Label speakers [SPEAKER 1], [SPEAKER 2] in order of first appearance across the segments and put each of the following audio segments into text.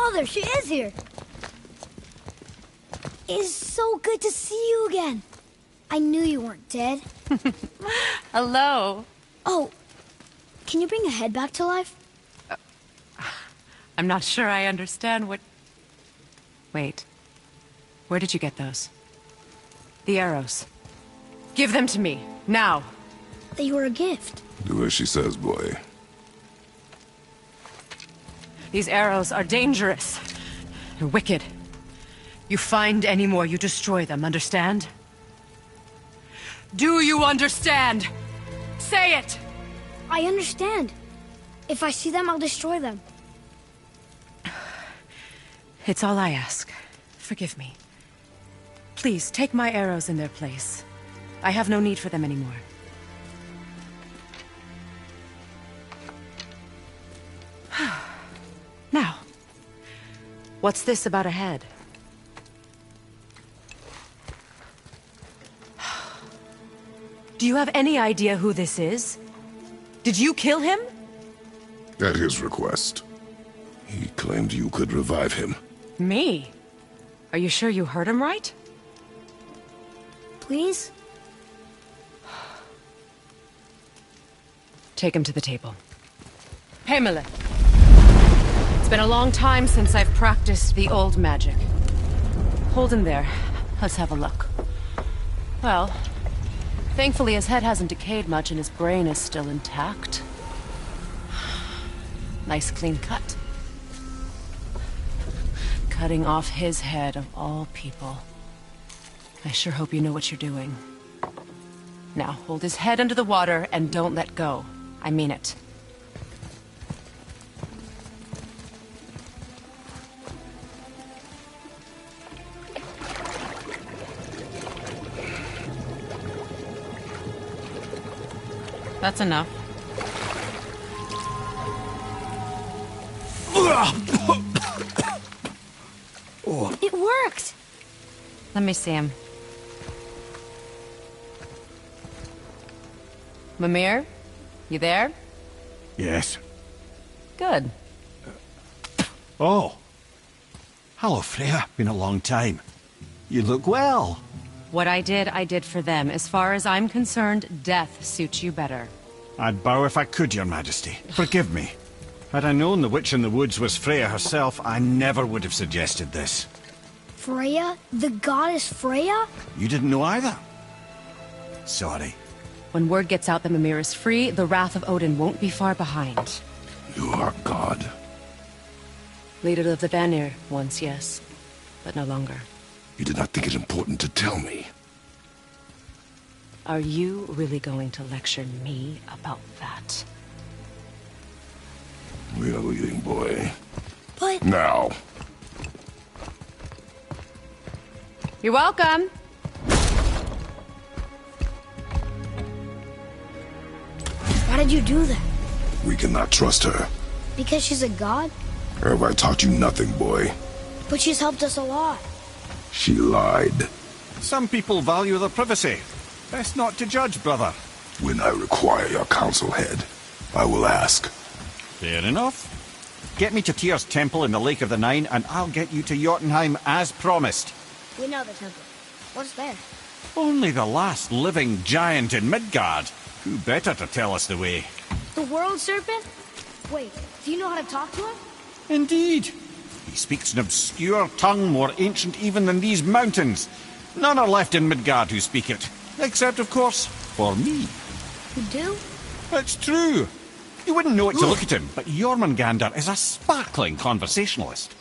[SPEAKER 1] Oh, there she is here. It's so good to see you again. I knew you weren't dead.
[SPEAKER 2] Hello.
[SPEAKER 1] Oh, can you bring a head back to life?
[SPEAKER 2] I'm not sure I understand what... Wait. Where did you get those? The arrows. Give them to me, now.
[SPEAKER 1] They were a gift.
[SPEAKER 3] Do as she says, boy.
[SPEAKER 2] These arrows are dangerous. They're wicked. You find any more, you destroy them, understand? Do you understand? Say it!
[SPEAKER 1] I understand. If I see them, I'll destroy them.
[SPEAKER 2] It's all I ask. Forgive me. Please, take my arrows in their place. I have no need for them anymore. Now, what's this about a head? Do you have any idea who this is? Did you kill him?
[SPEAKER 3] At his request. He claimed you could revive him.
[SPEAKER 2] Me? Are you sure you heard him right?
[SPEAKER 1] Please?
[SPEAKER 2] Take him to the table. Pamela. It's been a long time since I've practiced the old magic. Hold him there. Let's have a look. Well, thankfully his head hasn't decayed much and his brain is still intact. Nice clean cut. Cutting off his head of all people. I sure hope you know what you're doing. Now, hold his head under the water and don't let go. I mean it. That's enough.
[SPEAKER 1] It worked!
[SPEAKER 2] Let me see him. Mimir? You there?
[SPEAKER 4] Yes.
[SPEAKER 2] Good.
[SPEAKER 4] Oh. Hello, Freya. Been a long time. You look well.
[SPEAKER 2] What I did for them. As far as I'm concerned, death suits you better.
[SPEAKER 4] I'd bow if I could, Your Majesty. Forgive me. Had I known the witch in the woods was Freya herself, I never would have suggested this.
[SPEAKER 1] Freya? The goddess Freya?
[SPEAKER 4] You didn't know either? Sorry.
[SPEAKER 2] When word gets out that Mimir is free, the wrath of Odin won't be far behind.
[SPEAKER 3] You are God.
[SPEAKER 2] Leader of the Vanir, once, yes. But no longer.
[SPEAKER 3] You did not think it important to tell me.
[SPEAKER 2] Are you really going to lecture me about that?
[SPEAKER 3] We are leaving, boy.
[SPEAKER 1] But...
[SPEAKER 3] Now.
[SPEAKER 2] You're welcome.
[SPEAKER 1] Why did you do that?
[SPEAKER 3] We cannot trust her.
[SPEAKER 1] Because she's a god?
[SPEAKER 3] Have I taught you nothing, boy?
[SPEAKER 1] But she's helped us a lot.
[SPEAKER 3] She lied.
[SPEAKER 4] Some people value their privacy. Best not to judge, brother.
[SPEAKER 3] When I require your council head, I will ask.
[SPEAKER 4] Fair enough. Get me to Tyr's temple in the Lake of the Nine, and I'll get you to Jotunheim as promised.
[SPEAKER 1] We know the temple. What's there?
[SPEAKER 4] Only the last living giant in Midgard. Who better to tell us the way?
[SPEAKER 1] The world serpent? Wait, do you know how to talk to him?
[SPEAKER 4] Indeed. He speaks an obscure tongue more ancient even than these mountains. None are left in Midgard who speak it. Except, of course, for me.
[SPEAKER 1] You do?
[SPEAKER 4] It's true. You wouldn't know it to look at him, but Jormungandr is a sparkling conversationalist.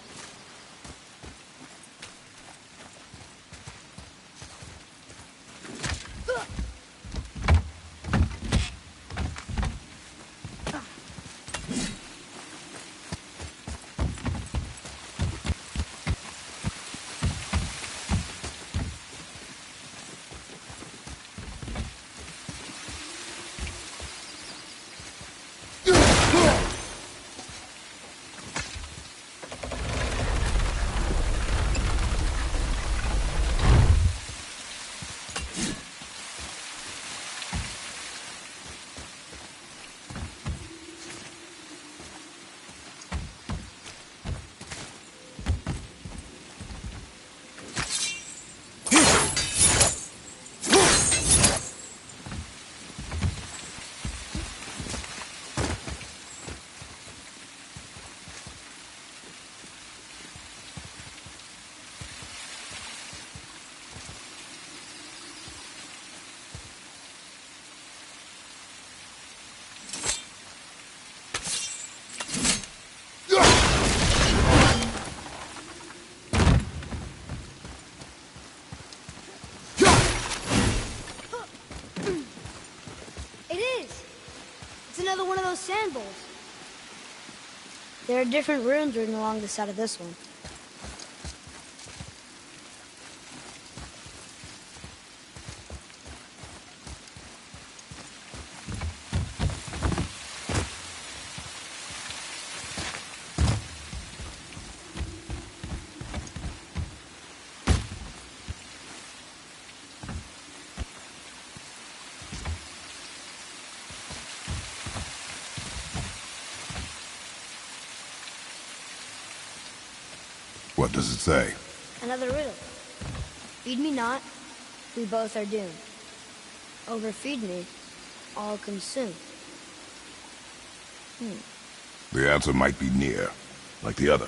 [SPEAKER 1] is! It's another one of those sand bowls. There are different runes written along the side of this one.
[SPEAKER 3] What does it say?
[SPEAKER 1] Another riddle. Feed me not, we both are doomed. Overfeed me, all consumed.
[SPEAKER 3] The answer might be near, like the other.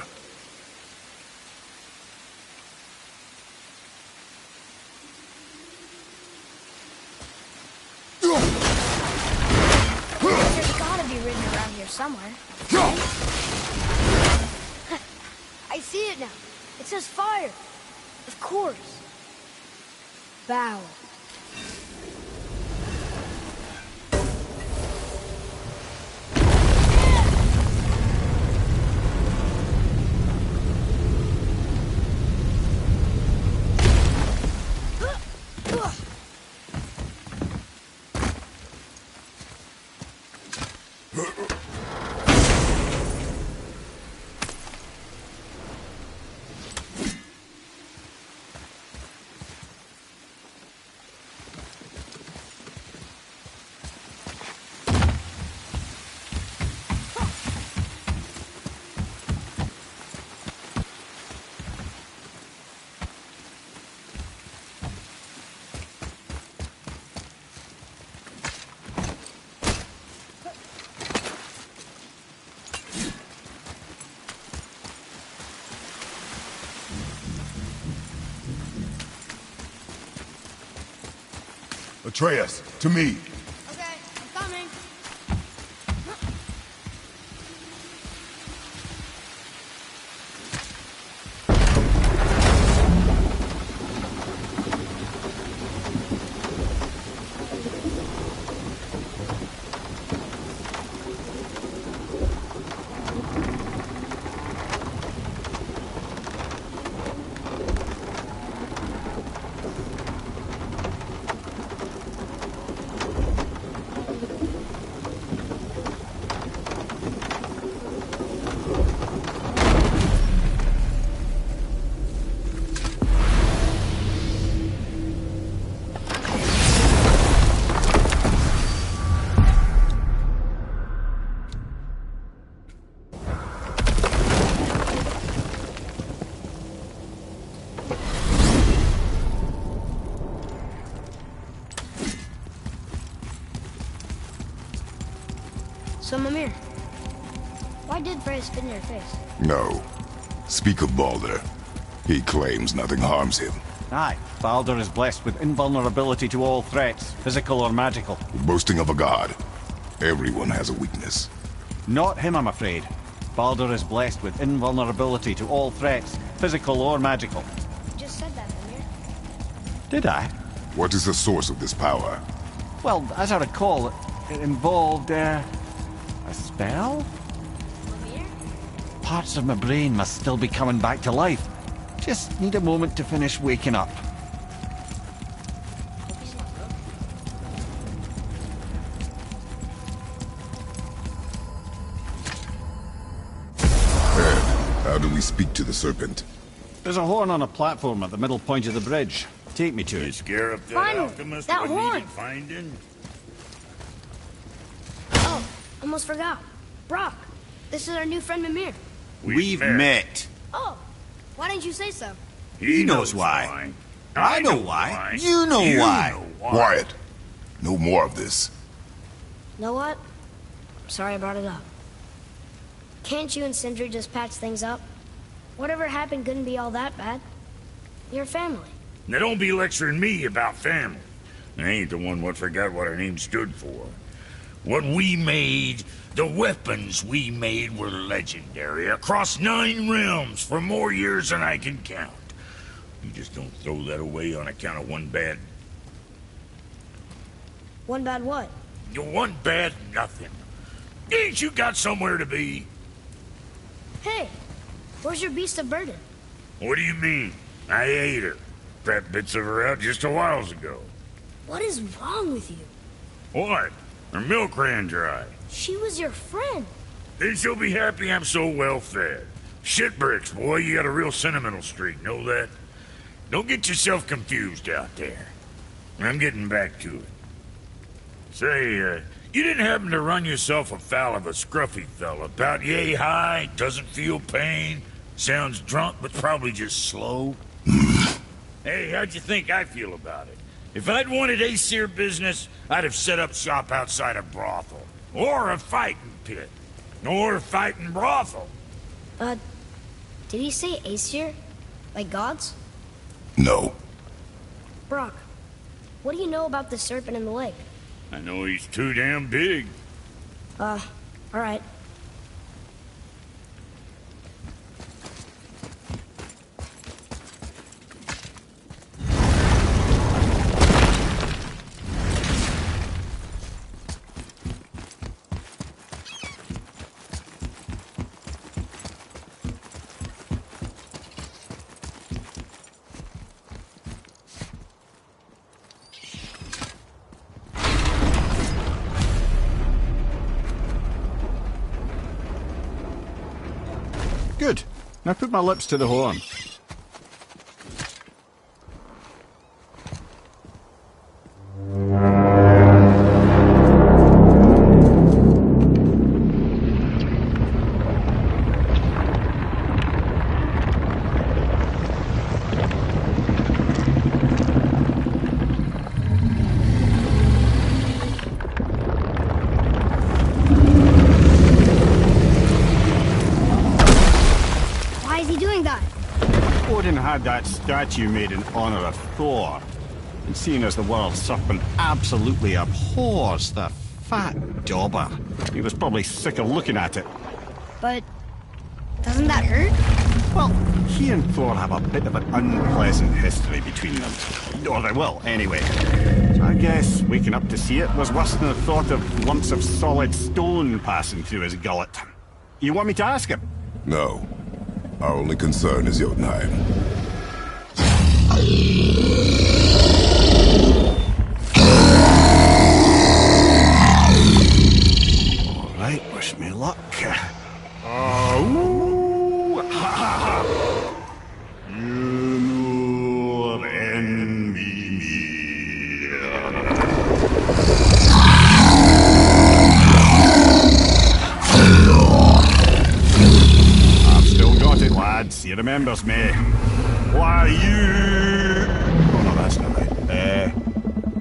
[SPEAKER 1] There's gotta be written around here somewhere. I see it now. It says fire. Of course. Bow.
[SPEAKER 3] Atreus, to me.
[SPEAKER 1] Okay, I'm coming. So, Mimir, why did Freya spit in your face?
[SPEAKER 3] No. Speak of Baldur. He claims nothing harms him.
[SPEAKER 4] Aye, Baldur is blessed with invulnerability to all threats, physical or magical.
[SPEAKER 3] Boasting of a god. Everyone has a weakness.
[SPEAKER 4] Not him, I'm afraid. Baldur is blessed with invulnerability to all threats, physical or magical.
[SPEAKER 1] You just said that, Mimir.
[SPEAKER 4] Did I?
[SPEAKER 3] What is the source of this power?
[SPEAKER 4] Well, as I recall, it involved, a spell?
[SPEAKER 1] Mimir?
[SPEAKER 4] Parts of my brain must still be coming back to life. Just need a moment to finish waking up.
[SPEAKER 1] Hope he's not broken.
[SPEAKER 3] Ed, how do we speak to the serpent?
[SPEAKER 4] There's a horn on a platform at the middle point of the bridge. Take me to
[SPEAKER 5] You
[SPEAKER 4] it.
[SPEAKER 5] scare up that
[SPEAKER 1] Finally,
[SPEAKER 5] alchemist
[SPEAKER 1] that
[SPEAKER 5] we
[SPEAKER 1] horn.
[SPEAKER 5] needed finding?
[SPEAKER 1] Oh, almost forgot. Brock, this is our new friend Mimir.
[SPEAKER 5] We've met.
[SPEAKER 1] Oh, why didn't you say so?
[SPEAKER 5] He knows why.
[SPEAKER 6] I know why. You know why.
[SPEAKER 3] Quiet. No more of this.
[SPEAKER 1] Know what? I'm sorry I brought it up. Can't you and Sindri just patch things up? Whatever happened couldn't be all that bad. You're family.
[SPEAKER 5] Now don't be lecturing me about family. I ain't the one what forgot what our name stood for. What we made, the weapons we made were legendary across 9 realms for more years than I can count. You just don't throw that away on account of one bad...
[SPEAKER 1] One bad what?
[SPEAKER 5] You one bad nothing. Ain't you got somewhere to be?
[SPEAKER 1] Hey, where's your beast of burden?
[SPEAKER 5] What do you mean? I ate her. Fat bits of her out just a while ago.
[SPEAKER 1] What is wrong with you?
[SPEAKER 5] What? Her milk ran dry.
[SPEAKER 1] She was your friend.
[SPEAKER 5] Then she'll be happy I'm so well fed. Shit bricks, boy, you got a real sentimental streak, know that? Don't get yourself confused out there. I'm getting back to it. Say, you didn't happen to run yourself afoul of a scruffy fella, about yay high, doesn't feel pain, sounds drunk but probably just slow? Hey, how'd you think I feel about it? If I'd wanted Aesir business, I'd have set up shop outside a brothel. Or a fighting pit. Or a fighting brothel.
[SPEAKER 1] Did he say Aesir? Like gods?
[SPEAKER 3] No.
[SPEAKER 1] Brock, what do you know about the serpent in the lake?
[SPEAKER 5] I know he's too damn big.
[SPEAKER 1] Alright.
[SPEAKER 4] Good. Now put my lips to the horn. Odin had that statue made in honor of Thor. And seeing as the world serpent absolutely abhors the fat dauber, he was probably sick of looking at it.
[SPEAKER 1] But doesn't that hurt?
[SPEAKER 4] Well, he and Thor have a bit of an unpleasant history between them. Or they will, anyway. So I guess waking up to see it was worse than the thought of lumps of solid stone passing through his gullet. You want me to ask him?
[SPEAKER 3] No. Our only concern is Jotunheim.
[SPEAKER 4] All right, wish me luck. He remembers me. Why you... Oh no, that's not right.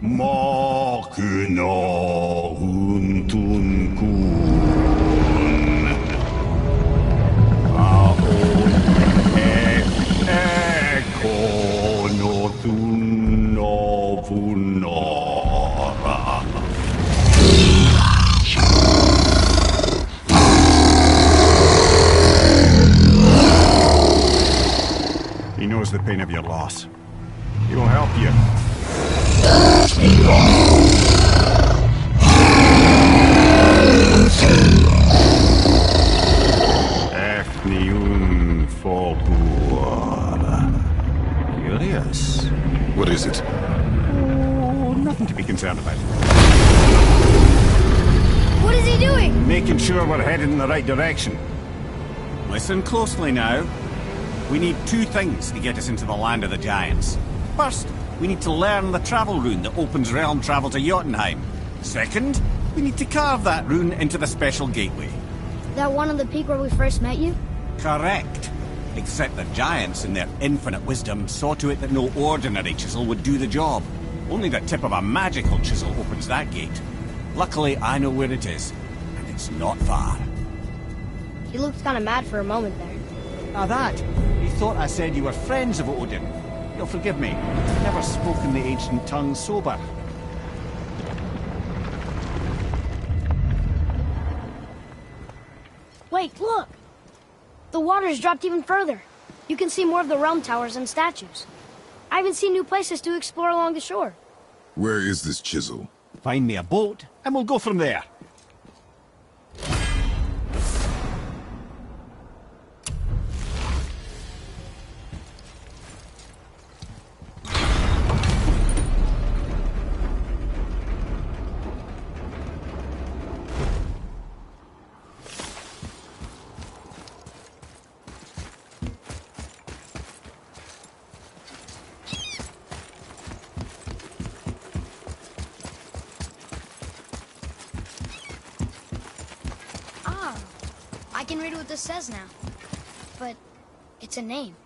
[SPEAKER 4] Mokuno Huntun Kun. Eko no Tuno Funora. He knows the pain of your loss. He will help you. Efniun Folkur. Curious.
[SPEAKER 3] What is it?
[SPEAKER 4] Oh, nothing to be concerned about.
[SPEAKER 1] What is he doing?
[SPEAKER 4] Making sure we're headed in the right direction. Listen closely now. We need two things to get us into the land of the giants. First, we need to learn the travel rune that opens realm travel to Jotunheim. Second, we need to carve that rune into the special gateway.
[SPEAKER 1] That one on the peak where we first met you?
[SPEAKER 4] Correct. Except the giants, in their infinite wisdom, saw to it that no ordinary chisel would do the job. Only the tip of a magical chisel opens that gate. Luckily, I know where it is, and it's not far.
[SPEAKER 1] He looked kind of mad for a moment there.
[SPEAKER 4] Now that, he thought I said you were friends of Odin. You'll forgive me. I've never spoken the ancient tongue sober.
[SPEAKER 1] Wait, look! The water's dropped even further. You can see more of the realm towers and statues. I even see new places to explore along the shore.
[SPEAKER 3] Where is this chisel?
[SPEAKER 4] Find me a boat, and we'll go from there.
[SPEAKER 1] I can read what this says now. But it's a name.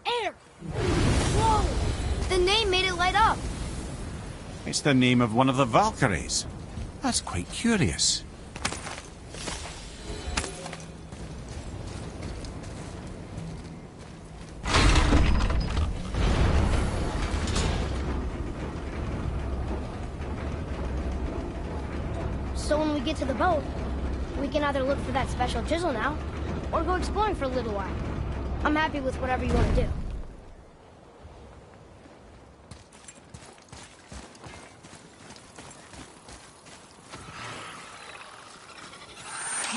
[SPEAKER 1] Air! Whoa! The name made it light up.
[SPEAKER 4] It's the name of one of the Valkyries. That's quite curious.
[SPEAKER 1] So when we get to the boat, we can either look for that special chisel now, or go exploring for a little while. I'm happy with whatever you want to do.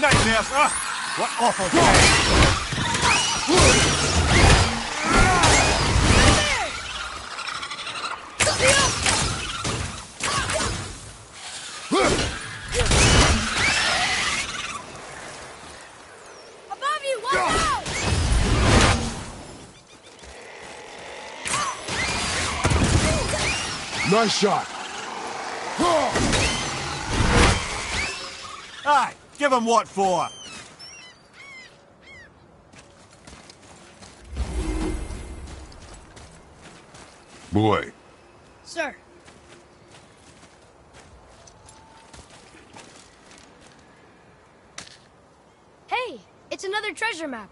[SPEAKER 4] Nightmares! Ah! What awful day!
[SPEAKER 3] Nice shot.
[SPEAKER 4] Aye, give him what for.
[SPEAKER 3] Boy.
[SPEAKER 1] Sir. Hey, it's another treasure map.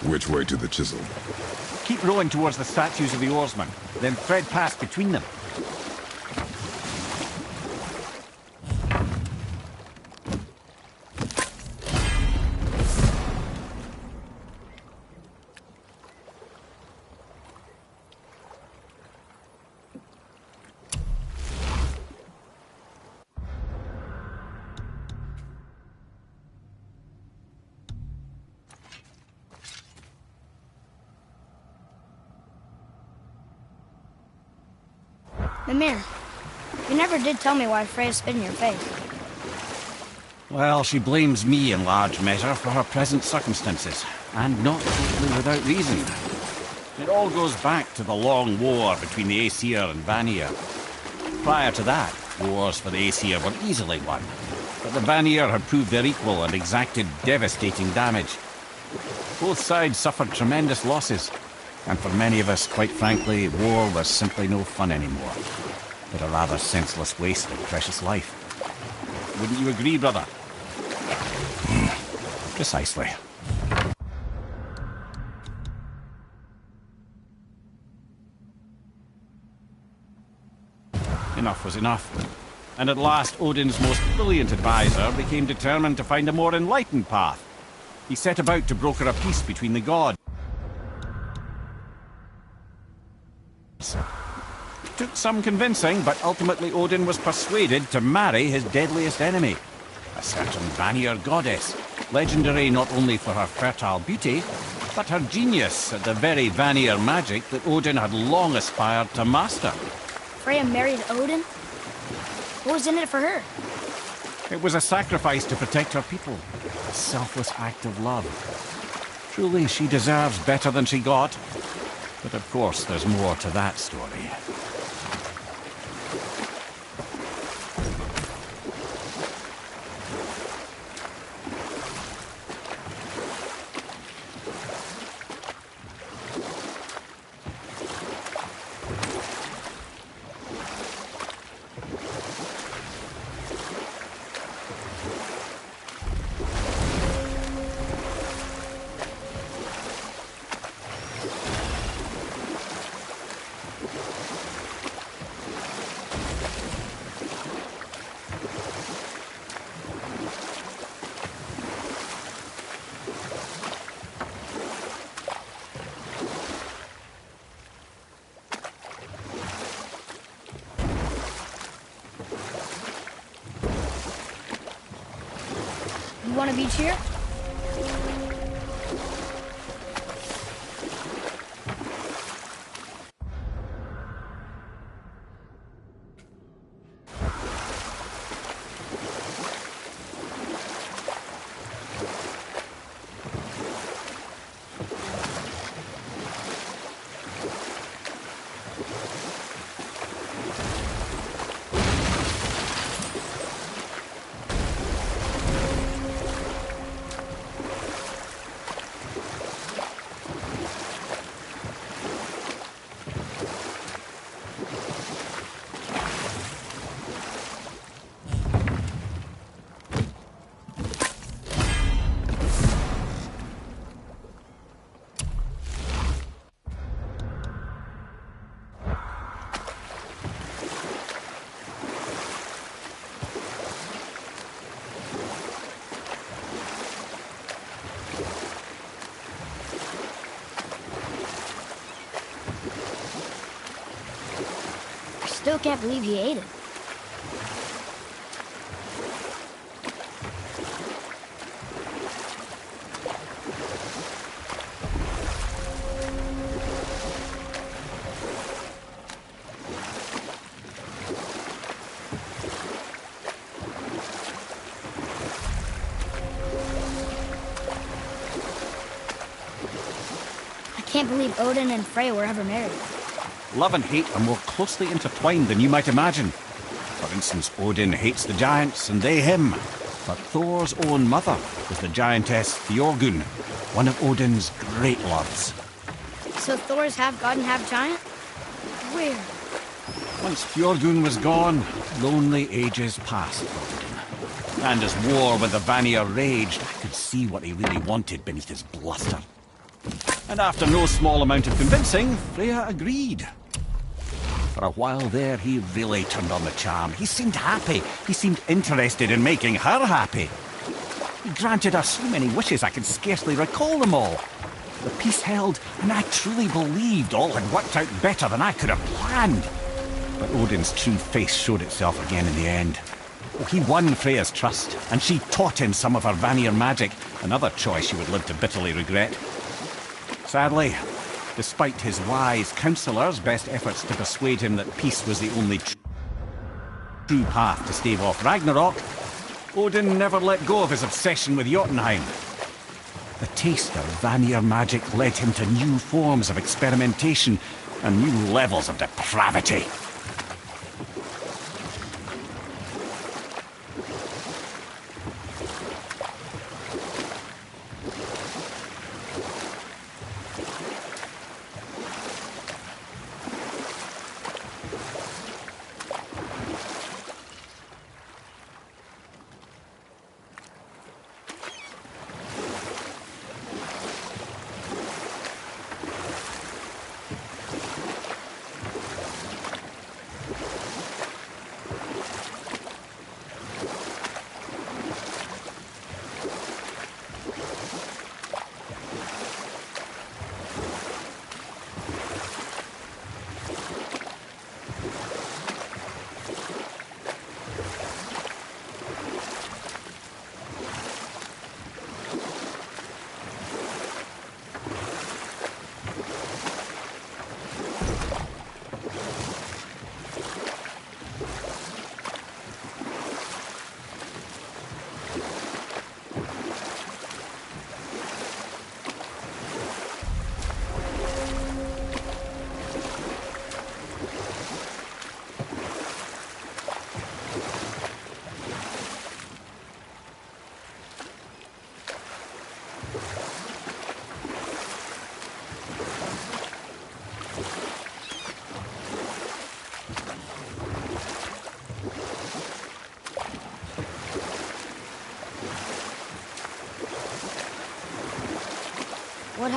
[SPEAKER 3] Which way to the chisel?
[SPEAKER 4] Keep rowing towards the statues of the oarsmen, then thread past between them.
[SPEAKER 1] Mimir, you never did tell me why Freya spit in your face.
[SPEAKER 4] Well, she blames me in large measure for her present circumstances, and not totally without reason. It all goes back to the long war between the Aesir and Vanir. Prior to that, wars for the Aesir were easily won, but the Vanir had proved their equal and exacted devastating damage. Both sides suffered tremendous losses, and for many of us, quite frankly, war was simply no fun anymore, but a rather senseless waste of precious life. Wouldn't you agree, brother? Precisely. Enough was enough. And at last, Odin's most brilliant advisor became determined to find a more enlightened path. He set about to broker a peace between the gods. Took some convincing, but ultimately Odin was persuaded to marry his deadliest enemy, a certain Vanir goddess, Legendary not only for her fertile beauty, but her genius at the very Vanir magic that Odin had long aspired to master.
[SPEAKER 1] Freya married Odin? What was in it for her?
[SPEAKER 4] It was a sacrifice to protect her people, a selfless act of love. Truly, she deserves better than she got. But of course, there's more to that story.
[SPEAKER 1] You want a beach here? Still can't believe he ate it. I can't believe Odin and Freya were ever married.
[SPEAKER 4] Love and hate are more closely intertwined than you might imagine. For instance, Odin hates the giants and they him. But Thor's own mother was the giantess Fjorgun, one of Odin's great loves.
[SPEAKER 1] So Thor's half god and half giant? Weird.
[SPEAKER 4] Once Fjorgun was gone, lonely ages passed for Odin. And as war with the Vanir raged, I could see what he really wanted beneath his bluster. And after no small amount of convincing, Freya agreed. For a while there, he really turned on the charm. He seemed happy. He seemed interested in making her happy. He granted her so many wishes I could scarcely recall them all. The peace held, and I truly believed all had worked out better than I could have planned. But Odin's true face showed itself again in the end. Oh, he won Freya's trust, and she taught him some of her Vanir magic, another choice she would live to bitterly regret. Sadly, despite his wise counsellors' best efforts to persuade him that peace was the only true path to stave off Ragnarok, Odin never let go of his obsession with Jotunheim. The taste of Vanir magic led him to new forms of experimentation and new levels of depravity.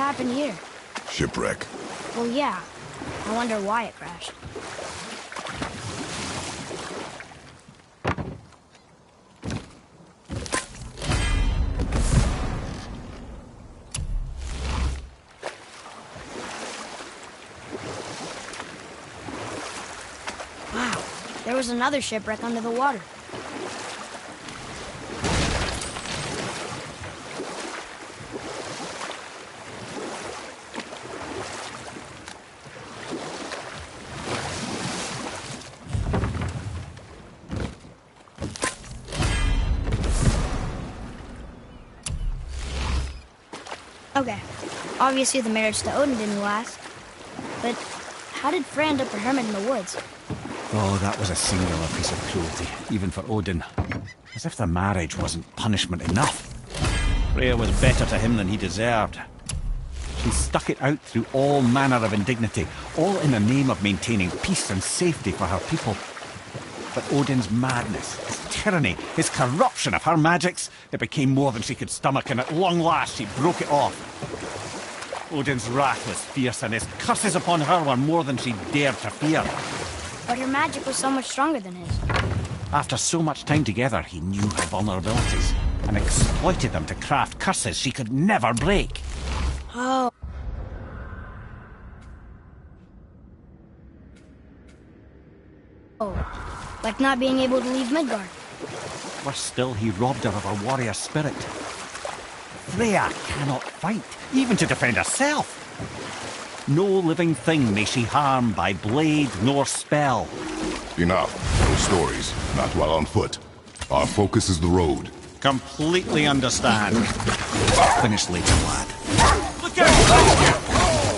[SPEAKER 1] happened here?
[SPEAKER 3] Shipwreck.
[SPEAKER 1] Well, yeah. I wonder why it crashed. Wow, there was another shipwreck under the water. Okay, obviously the marriage to Odin didn't last. But how did Frey end up a hermit in the woods?
[SPEAKER 4] Oh, that was a singular piece of cruelty, even for Odin. As if the marriage wasn't punishment enough. Freya was better to him than he deserved. She stuck it out through all manner of indignity, all in the name of maintaining peace and safety for her people. But Odin's madness, his tyranny, his corruption of her magics, it became more than she could stomach, and at long last she broke it off. Odin's wrath was fierce, and his curses upon her were more than she dared to fear.
[SPEAKER 1] But her magic was so much stronger than his.
[SPEAKER 4] After so much time together, he knew her vulnerabilities, and exploited them to craft curses she could never break.
[SPEAKER 1] Oh. Like not being able to leave Midgard.
[SPEAKER 4] Worse still, he robbed her of her warrior spirit. Freya cannot fight, even to defend herself. No living thing may she harm by blade nor spell.
[SPEAKER 3] Enough. No stories. Not while on foot. Our focus is the road.
[SPEAKER 4] Completely understand. Finish later, lad. Look out!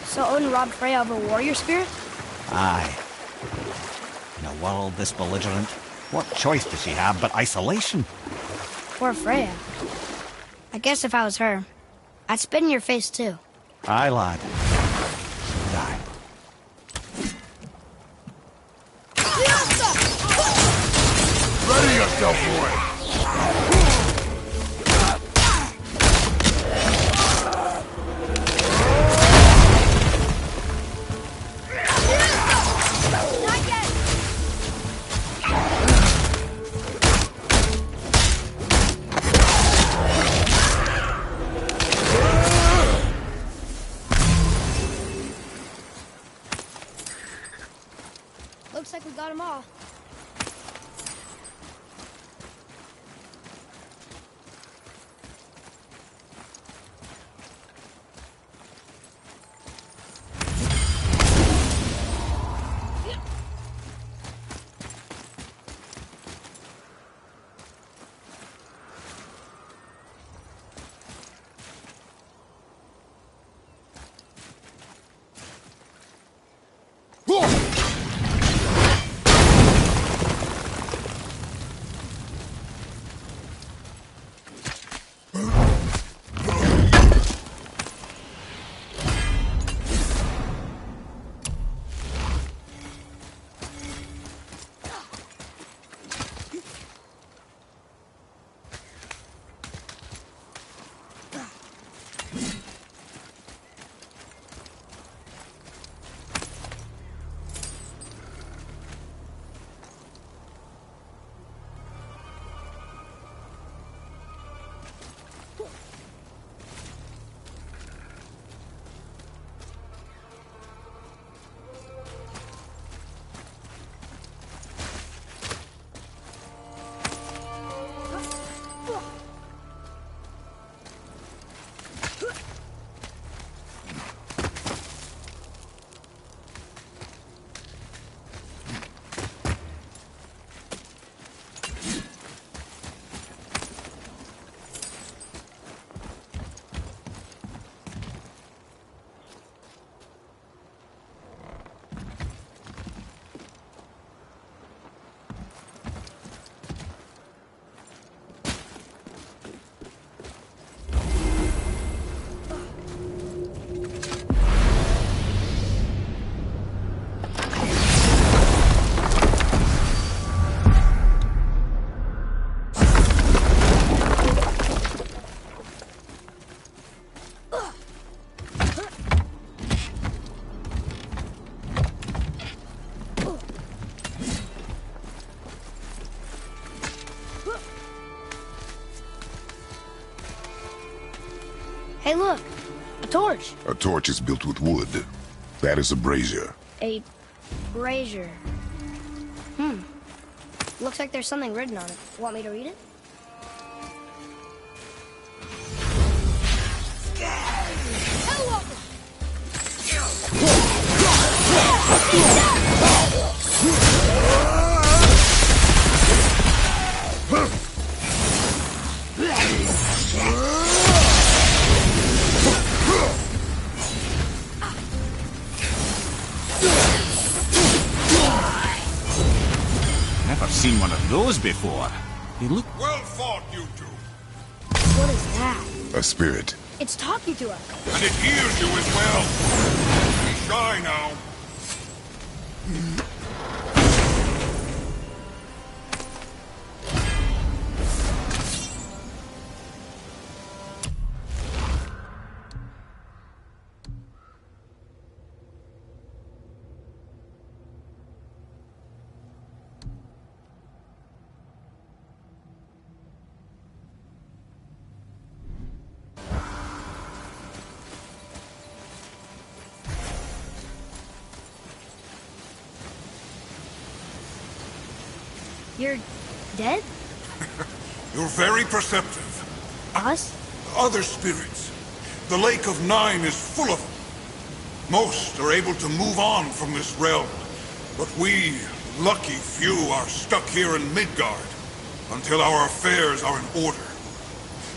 [SPEAKER 1] So Odin robbed Freya of her warrior spirit?
[SPEAKER 4] Aye. In a world this belligerent, what choice does she have but isolation?
[SPEAKER 1] Poor Freya. I guess if I was her, I'd spit in your face too.
[SPEAKER 4] Aye, lad. Aye.
[SPEAKER 3] Ready yourself, boy!
[SPEAKER 1] Hey, look! A torch!
[SPEAKER 3] A torch is built with wood. That is a brazier.
[SPEAKER 1] A brazier. Looks like there's something written on it. Want me to read it?
[SPEAKER 4] Never seen one of those before. They look...
[SPEAKER 3] Well fought, you two.
[SPEAKER 1] What is that?
[SPEAKER 3] A spirit.
[SPEAKER 1] It's talking to us.
[SPEAKER 3] And it hears you as well. Be shy now.
[SPEAKER 1] You're dead?
[SPEAKER 7] You're very perceptive.
[SPEAKER 1] Us?
[SPEAKER 7] Other spirits. The Lake of Nine is full of them. Most are able to move on from this realm, but we, lucky few, are stuck here in Midgard until our affairs are in order.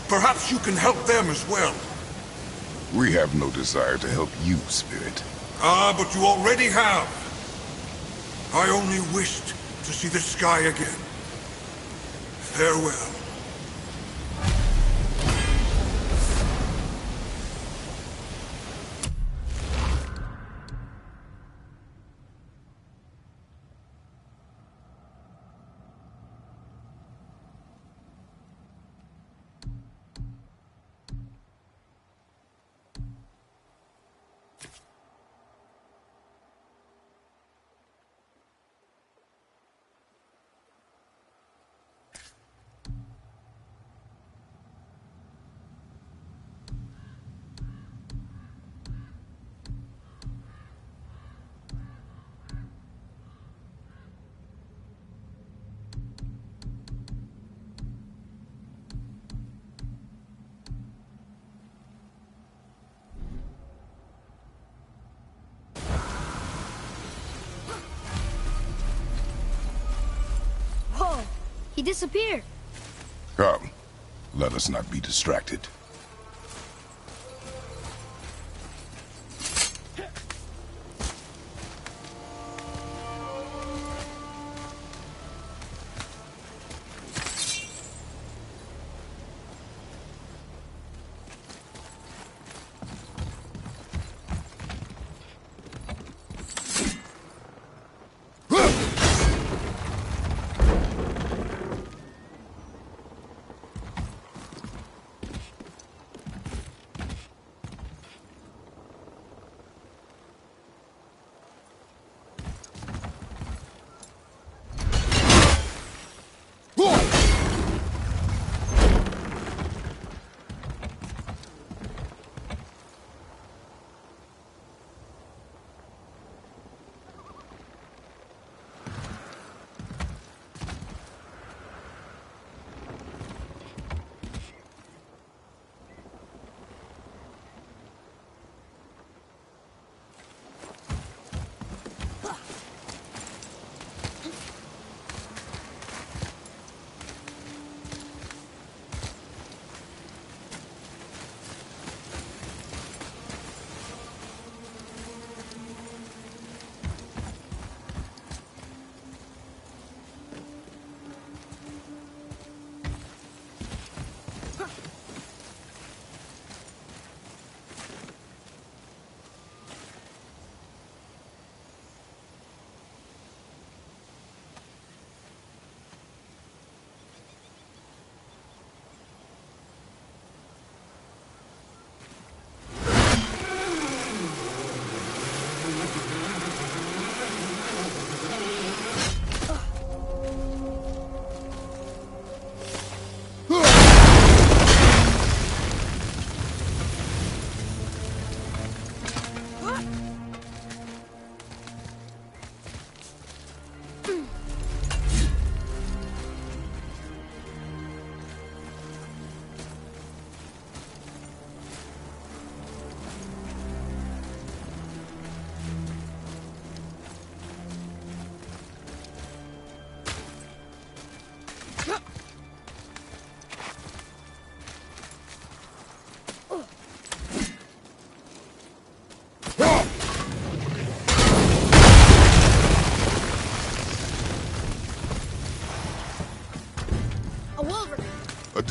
[SPEAKER 7] Perhaps you can help them as well.
[SPEAKER 3] We have no desire to help you, spirit.
[SPEAKER 7] Ah, but you already have. I only wished to see the sky again. Farewell.
[SPEAKER 1] Whoa! He disappeared.
[SPEAKER 3] Come, let us not be distracted.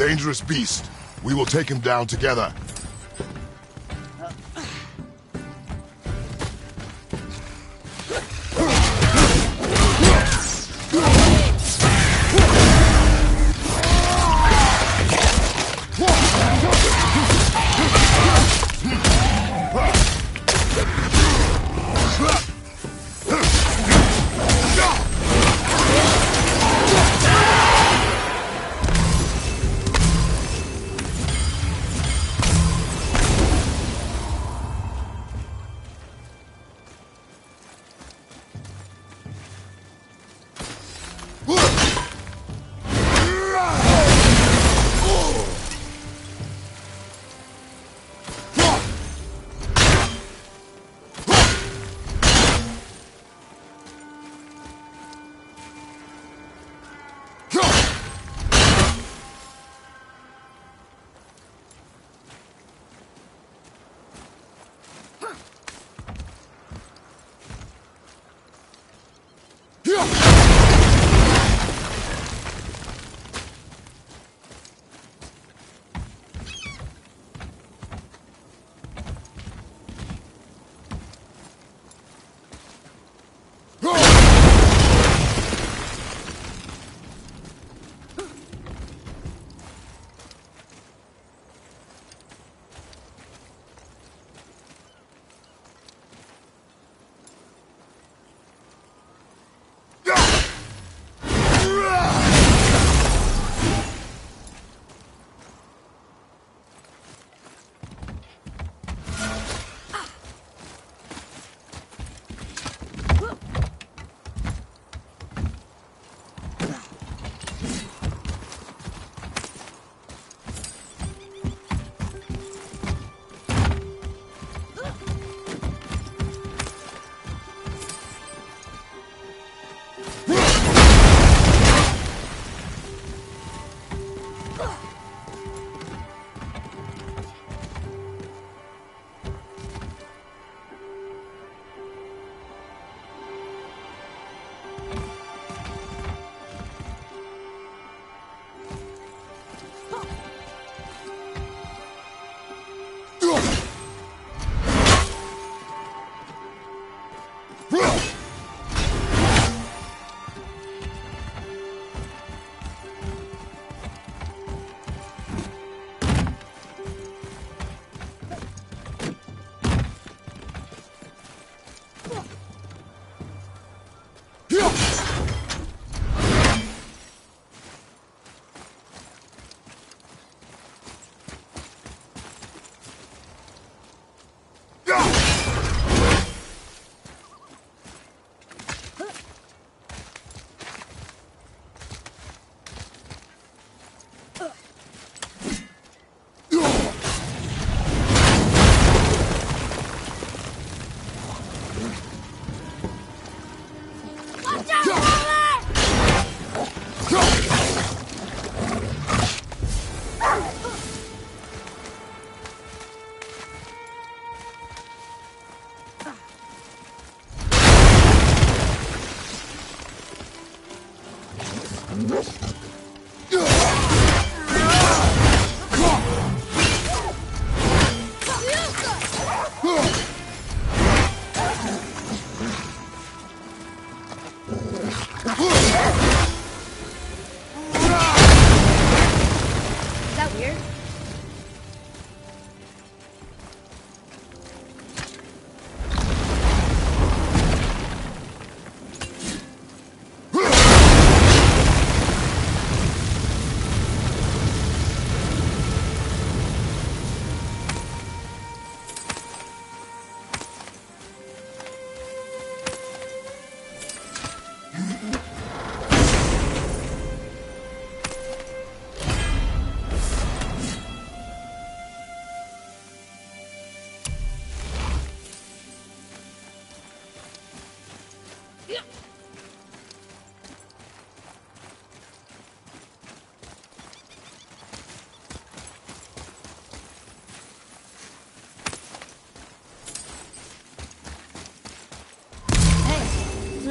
[SPEAKER 3] dangerous beast. We will take him down together.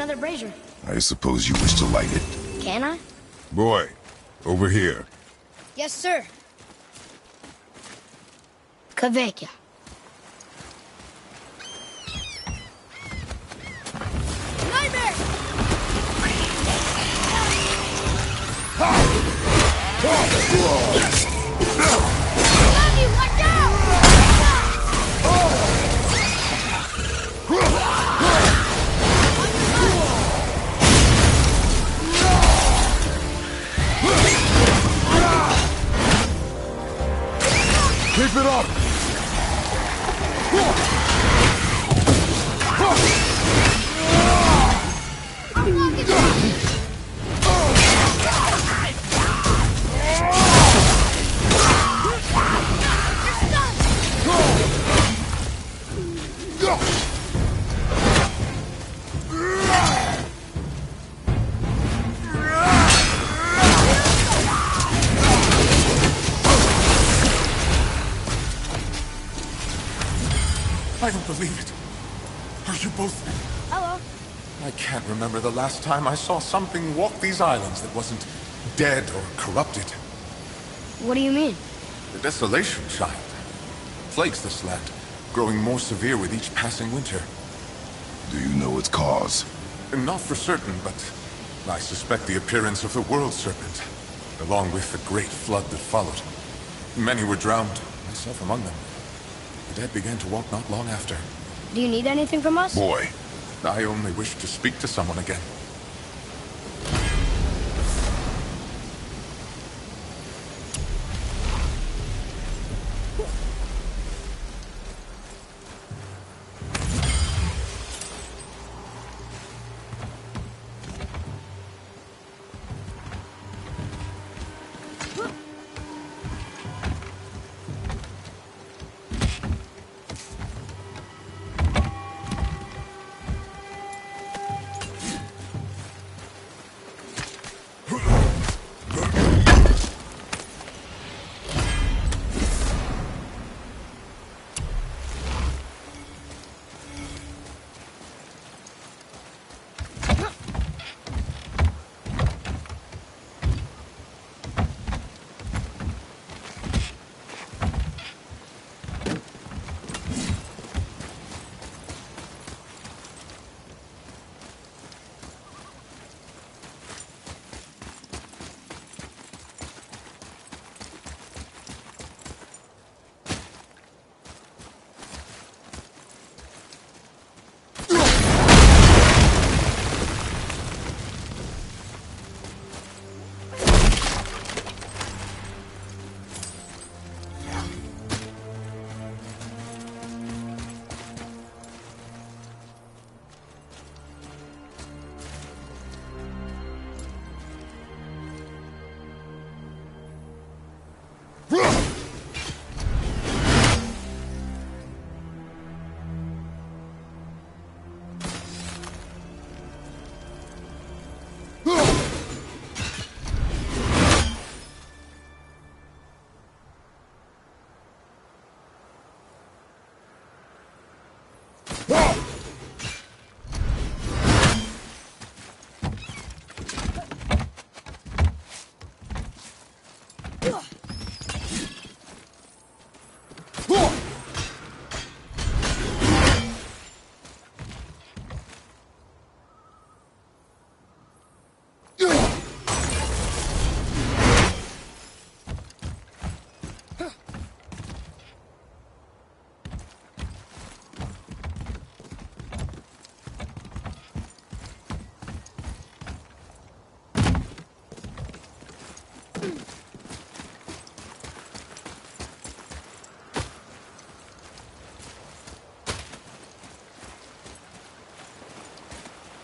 [SPEAKER 1] Another brazier.
[SPEAKER 3] I suppose you wish to light it.
[SPEAKER 1] Can I?
[SPEAKER 3] Boy, over here.
[SPEAKER 1] Yes, sir. Kavekya. Nightmare! Love you, watch out!
[SPEAKER 3] Keep it up!
[SPEAKER 1] I'm walking down.
[SPEAKER 8] I don't believe it. Are you both...
[SPEAKER 1] Hello.
[SPEAKER 8] I can't remember the last time I saw something walk these islands that wasn't dead or corrupted.
[SPEAKER 1] What do you mean?
[SPEAKER 8] The desolation, child, plagues this land, growing more severe with each passing winter.
[SPEAKER 3] Do you know its cause?
[SPEAKER 8] Not for certain, but I suspect the appearance of the World Serpent, along with the great flood that followed. Many were drowned, myself among them. The dead began to walk not long after.
[SPEAKER 1] Do you need anything from us?
[SPEAKER 3] Boy,
[SPEAKER 8] I only wish to speak to someone again.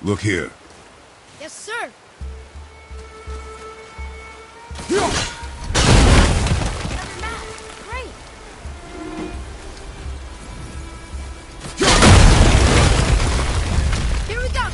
[SPEAKER 3] Look here.
[SPEAKER 1] Yes, sir. Great. Here we go.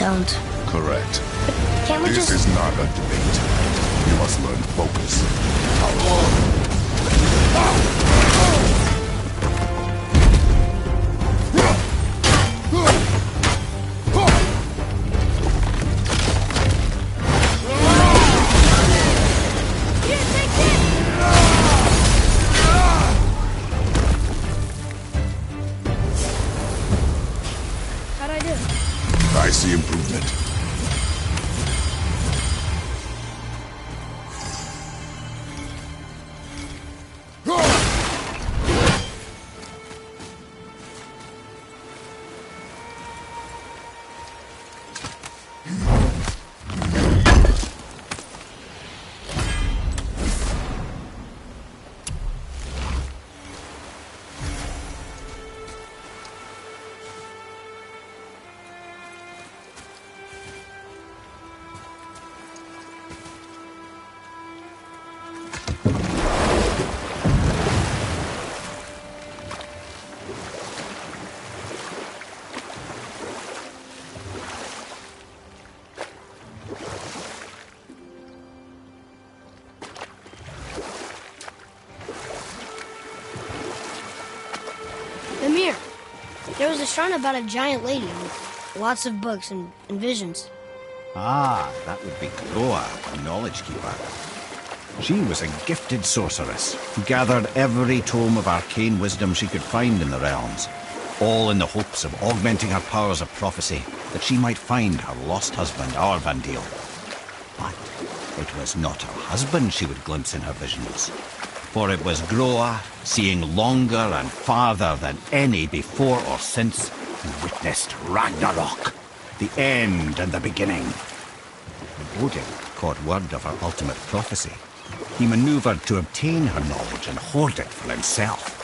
[SPEAKER 1] don't.
[SPEAKER 3] Correct.
[SPEAKER 1] Can't we
[SPEAKER 3] This
[SPEAKER 1] just...
[SPEAKER 3] is not a debate. You must learn focus.
[SPEAKER 1] How'd I do?
[SPEAKER 3] I see improvement.
[SPEAKER 1] Amir, there was a shrine about a giant lady with lots of books and visions.
[SPEAKER 4] Ah, that would be Groa, the Knowledge Keeper. She was a gifted sorceress who gathered every tome of arcane wisdom she could find in the realms, all in the hopes of augmenting her powers of prophecy, that she might find her lost husband, Arvandil. But it was not her husband she would glimpse in her visions, for it was Groa, seeing longer and farther than any before or since, who witnessed Ragnarok, the end and the beginning. When Odin caught word of her ultimate prophecy, he maneuvered to obtain her knowledge and hoard it for himself.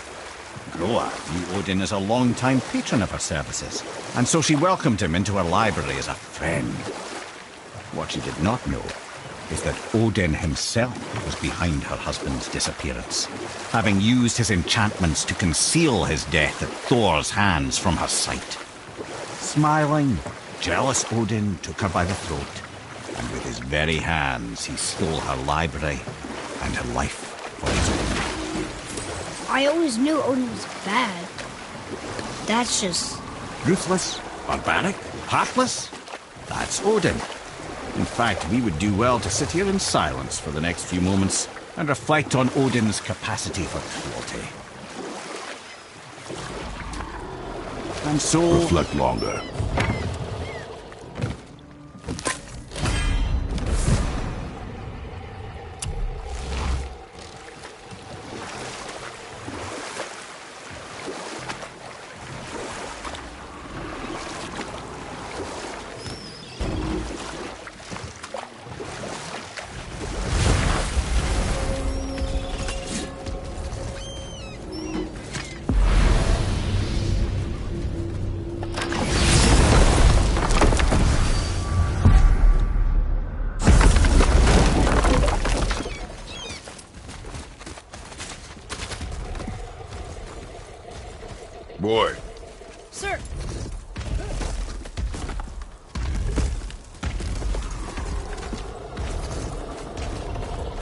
[SPEAKER 4] Groa knew Odin as a long-time patron of her services, and so she welcomed him into her library as a friend. What she did not know is that Odin himself was behind her husband's disappearance, having used his enchantments to conceal his death at Thor's hands from her sight. Smiling, jealous Odin took her by the throat, and with his very hands he stole her library and her life for his own.
[SPEAKER 1] I always knew Odin was bad. That's just...
[SPEAKER 4] Ruthless, barbaric, heartless? That's Odin. In fact, we would do well to sit here in silence for the next few moments and reflect on Odin's capacity for cruelty. And so...
[SPEAKER 3] Reflect longer. Boy.
[SPEAKER 1] Sir!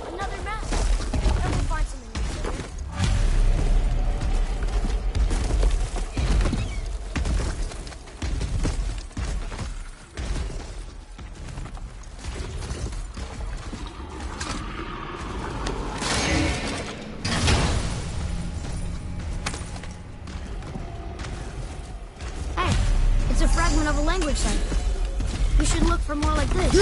[SPEAKER 1] Another map. Never find something like that. Hey, it's a fragment of a language cipher. We should look for more like this.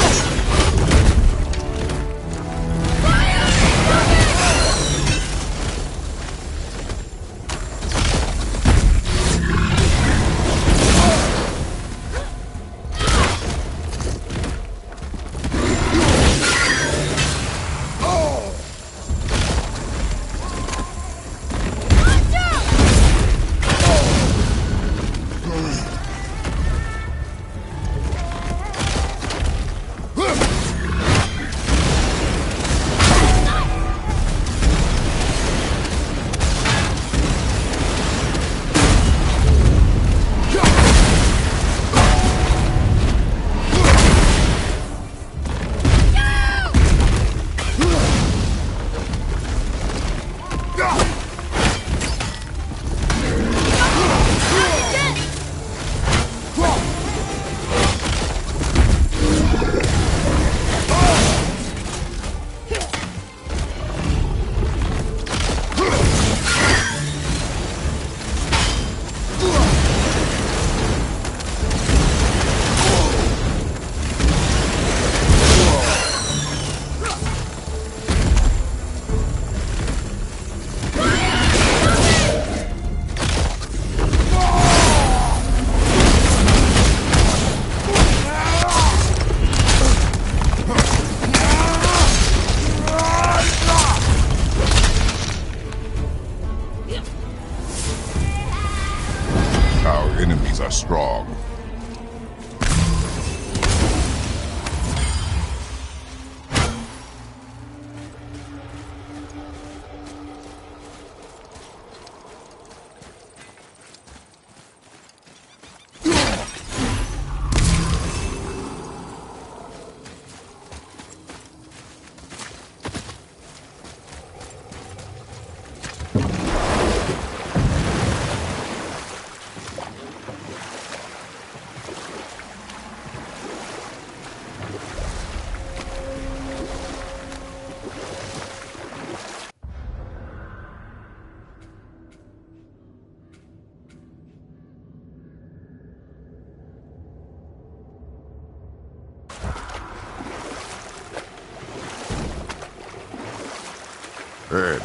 [SPEAKER 3] Ed,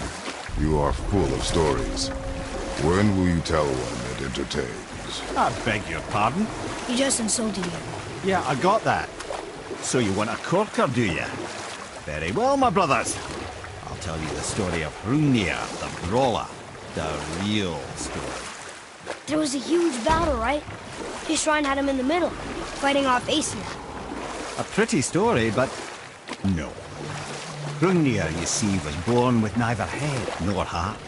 [SPEAKER 3] you are full of stories. When will you tell one that entertains?
[SPEAKER 4] I beg your pardon?
[SPEAKER 1] He just insulted you.
[SPEAKER 4] Yeah, I got that. So you want a corker, do you? Very well, my brothers. I'll tell you the story of Hrungnir, the brawler. The real story.
[SPEAKER 1] There was a huge battle, right? His shrine had him in the middle, fighting off Aesir.
[SPEAKER 4] A pretty story, but no. Hrungnir, you see, was born with neither head nor heart.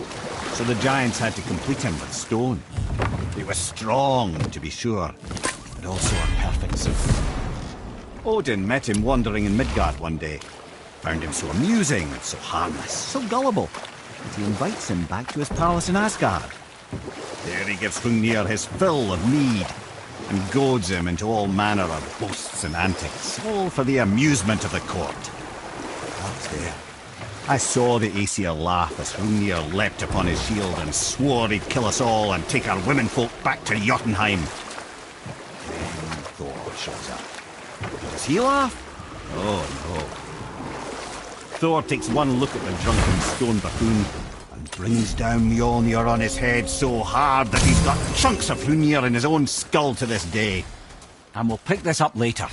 [SPEAKER 4] So the giants had to complete him with stone. He was strong, to be sure, but also a perfect servant. Odin met him wandering in Midgard one day. Found him so amusing, so harmless, so gullible, that he invites him back to his palace in Asgard. There he gives Hrungnir his fill of mead, and goads him into all manner of boasts and antics, all for the amusement of the court. I was there. I saw the Aesir laugh as Hrungnir leapt upon his shield and swore he'd kill us all and take our womenfolk back to Jotunheim. Then Thor shows up. Does he laugh? Oh no. Thor takes one look at the drunken stone buffoon and brings down Mjolnir on his head so hard that he's got chunks of Hrungnir in his own skull to this day. And we'll pick this up later.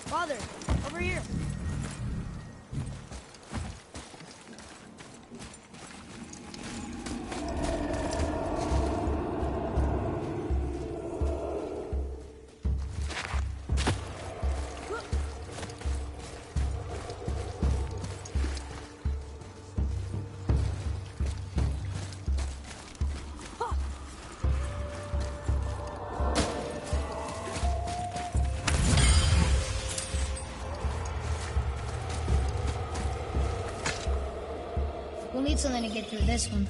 [SPEAKER 1] Father, over here.
[SPEAKER 9] We'll need something to get through this one.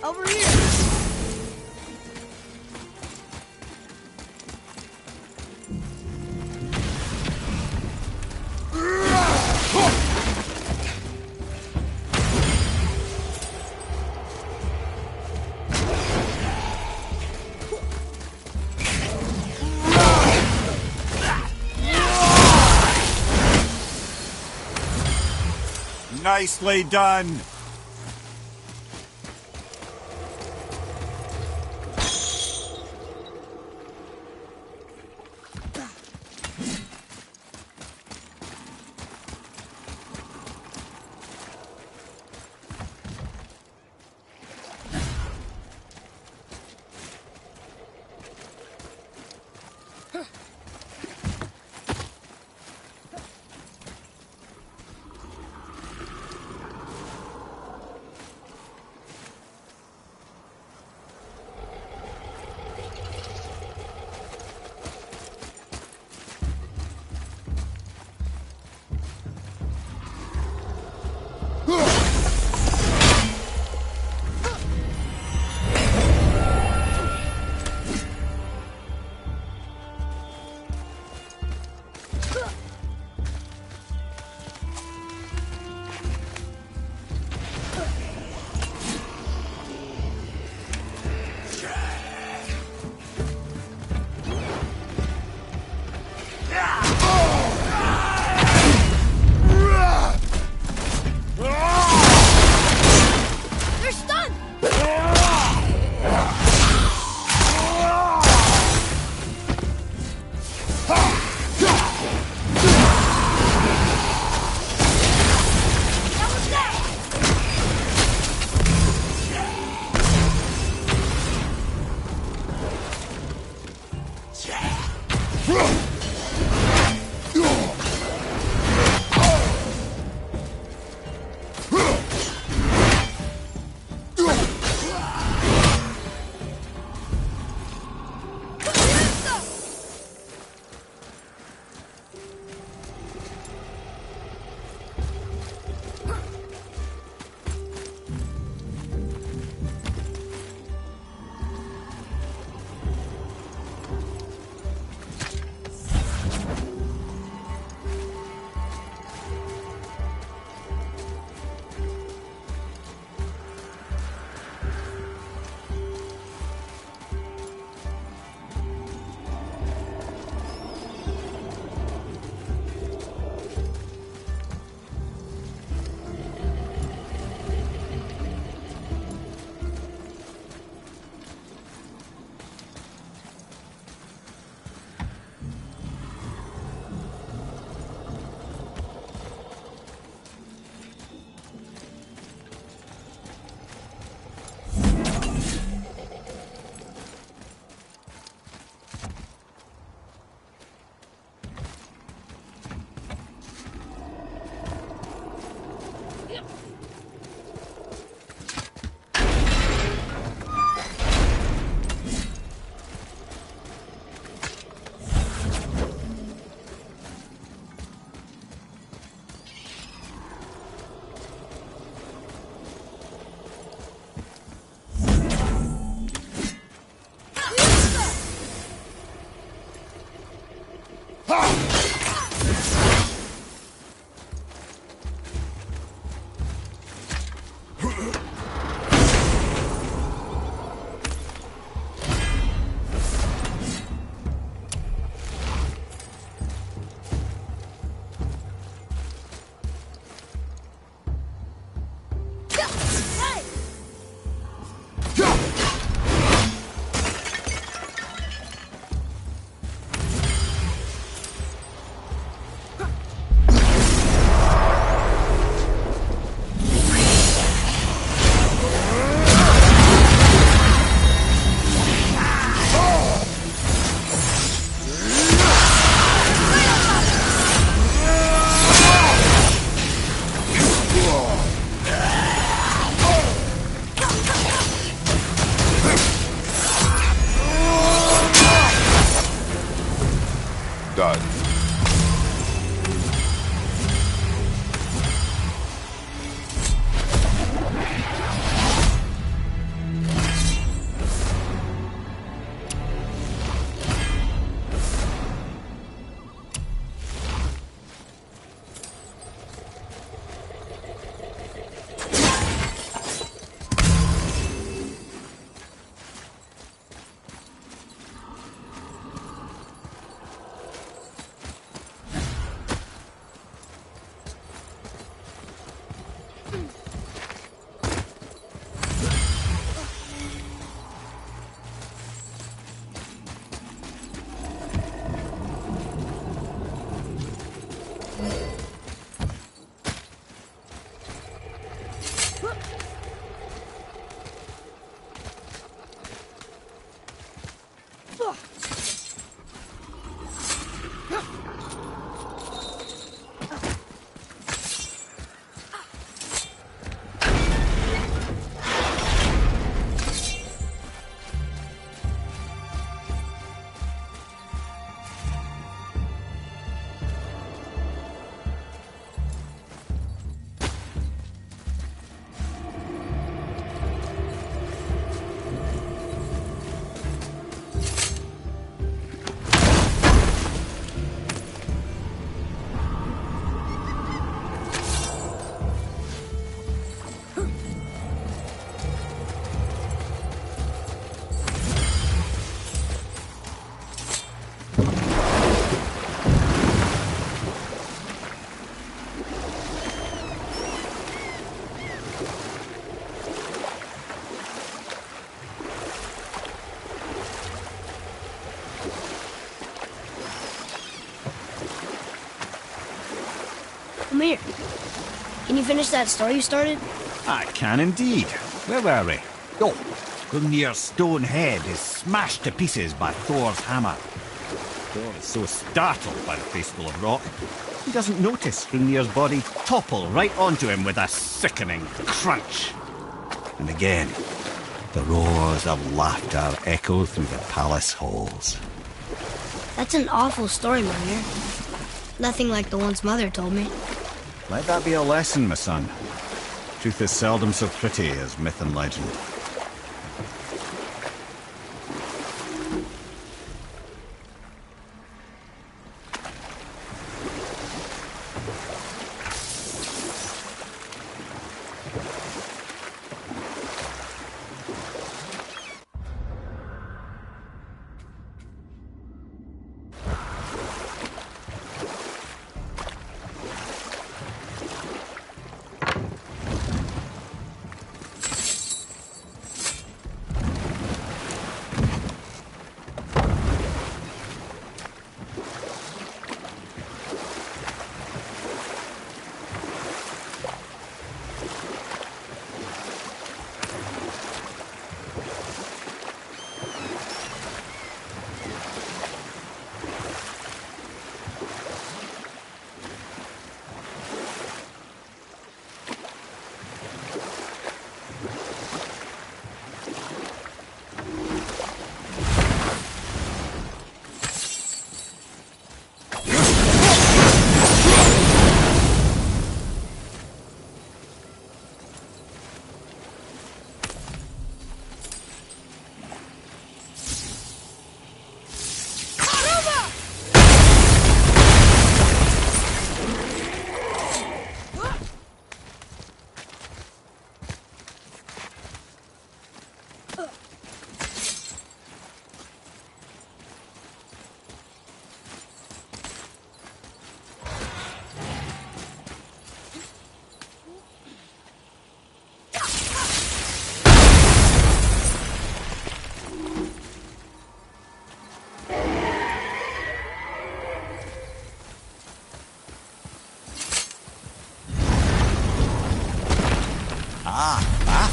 [SPEAKER 1] Over here!
[SPEAKER 4] Nicely done!
[SPEAKER 3] forgotten.
[SPEAKER 1] Come here. Can you finish that story you started?
[SPEAKER 4] I can indeed. Where were we? Oh, Gungnir's stone head is smashed to pieces by Thor's hammer. Thor is so startled by the faceful of rock, he doesn't notice Gungnir's body topple right onto him with a sickening crunch. And again, the roars of laughter echo through the palace halls.
[SPEAKER 1] That's an awful story, Mother. Nothing like the ones Mother told me.
[SPEAKER 4] Let that be a lesson, my son. Truth is seldom so pretty as myth and legend.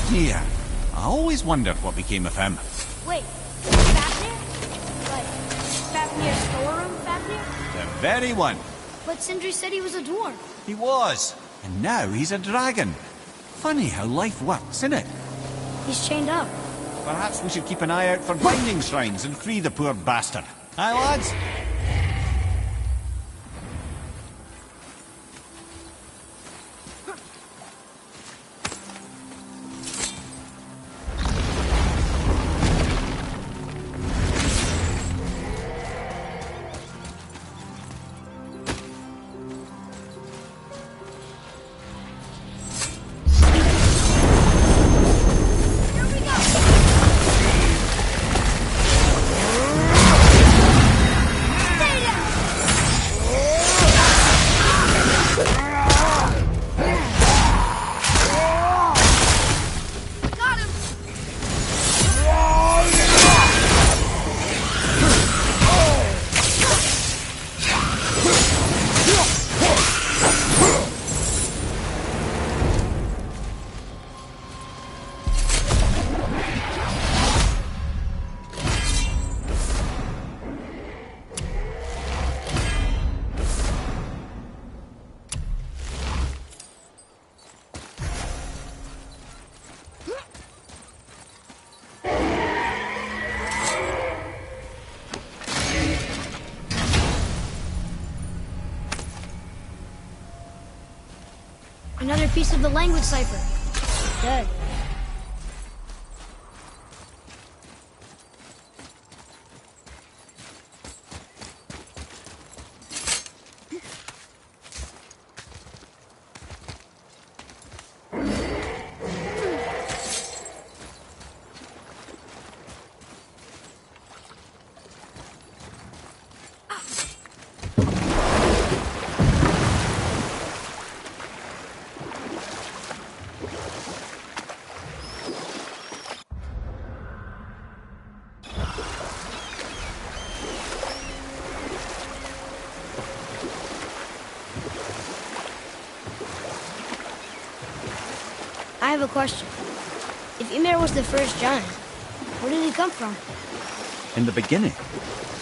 [SPEAKER 4] Fafnir. I always wondered what became of him.
[SPEAKER 1] Wait, Fafnir? Like, Fafnir's storeroom Fafnir?
[SPEAKER 4] The very one.
[SPEAKER 1] But Sindri said he was a dwarf.
[SPEAKER 4] He was. And now he's a dragon. Funny how life works, isn't it?
[SPEAKER 1] He's chained up.
[SPEAKER 4] Perhaps we should keep an eye out for binding shrines and free the poor bastard. Aye, lads?
[SPEAKER 1] Another piece of the language cipher. Dead. I have a question. If Ymir was the first giant, where did he come from?
[SPEAKER 4] In the beginning,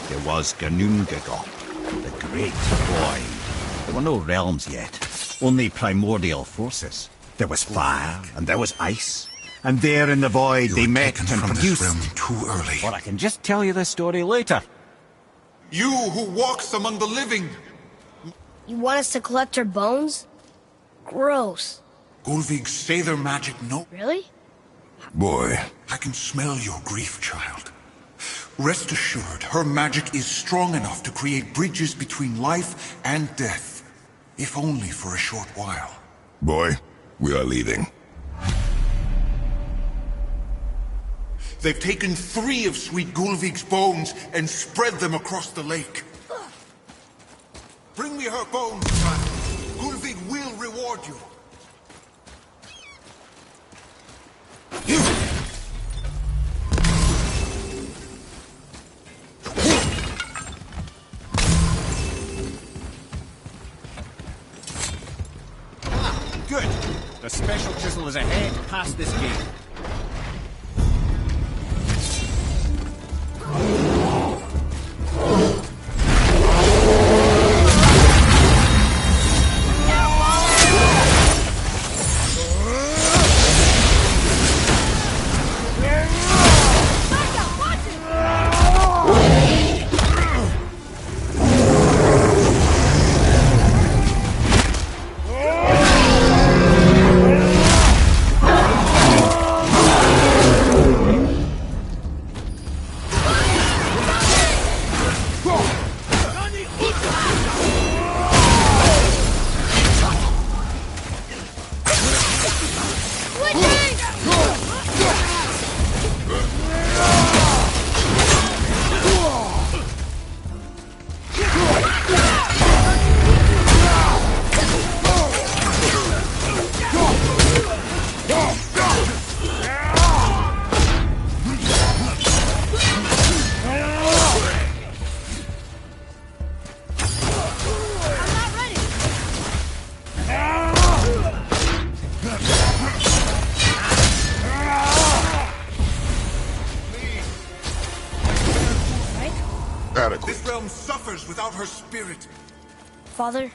[SPEAKER 4] there was Ganungagop, the Great Void. There were no realms yet, only primordial forces. There was fire, and there was ice. And there in the void they met and produced...
[SPEAKER 7] This realm too early.
[SPEAKER 4] Or I can just tell you this story later.
[SPEAKER 7] You who walks among the living!
[SPEAKER 1] You want us to collect her bones? Gross.
[SPEAKER 7] Gulvigs say their magic no.
[SPEAKER 1] Really?
[SPEAKER 3] Boy.
[SPEAKER 7] I can smell your grief, child. Rest assured, her magic is strong enough to create bridges between life and death. If only for a short while.
[SPEAKER 3] Boy, we are leaving.
[SPEAKER 7] They've taken 3 of Sweet Gulvig's bones and spread them across the lake. Bring me her bones, child. Gulvig will reward you.
[SPEAKER 4] Good. The special chisel is ahead past this gate.
[SPEAKER 7] This realm suffers without her spirit.
[SPEAKER 1] Father,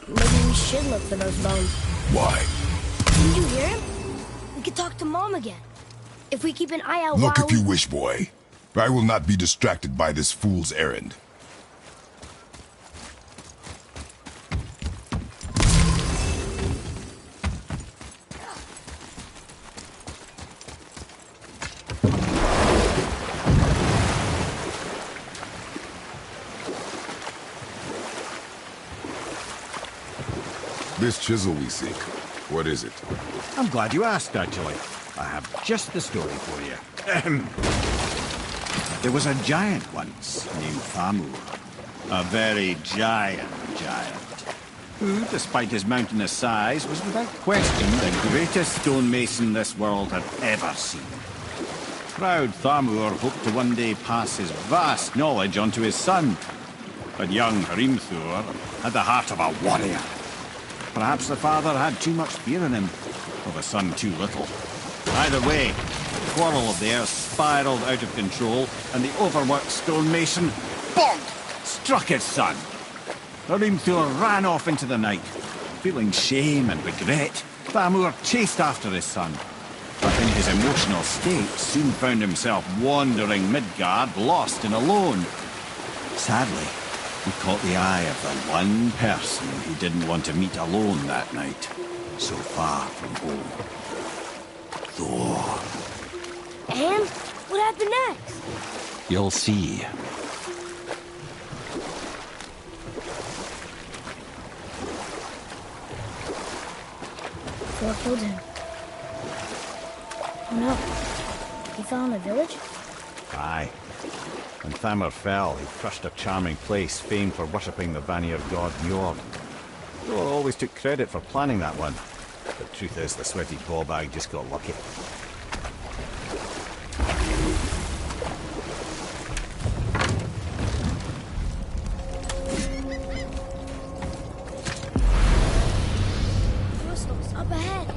[SPEAKER 1] maybe we should look for those bones.
[SPEAKER 3] Why?
[SPEAKER 1] Didn't you hear him? We could talk to Mom again. If we keep an eye out
[SPEAKER 3] Look
[SPEAKER 1] while
[SPEAKER 3] if you wish, boy. I will not be distracted by this fool's errand. This chisel we seek, what is it?
[SPEAKER 4] I'm glad you asked, actually. I have just the story for you. There was a giant once, named Thamur. A very giant, who, despite his mountainous size, was without question the greatest stonemason this world had ever seen. Proud Thamur hoped to one day pass his vast knowledge on to his son. But young Hrimthur had the heart of a warrior. Perhaps the father had too much fear in him, or the son too little. Either way, the quarrel of theirs spiraled out of control, and the overworked stonemason, bonk, struck his son. Hrimthur ran off into the night. Feeling shame and regret, Thamur chased after his son. But in his emotional state, soon found himself wandering Midgard, lost and alone. Sadly, he caught the eye of the one person he didn't want to meet alone that night. So far from home. Thor.
[SPEAKER 1] And what happened next?
[SPEAKER 4] You'll see.
[SPEAKER 1] Thor killed him. Oh no. He fell in the village?
[SPEAKER 4] Aye. When Thamur fell, he crushed a charming place famed for worshipping the Vanir god Njord. Thor always took credit for planning that one. But truth is, the sweaty ballbag just got lucky.
[SPEAKER 1] Crystals up ahead.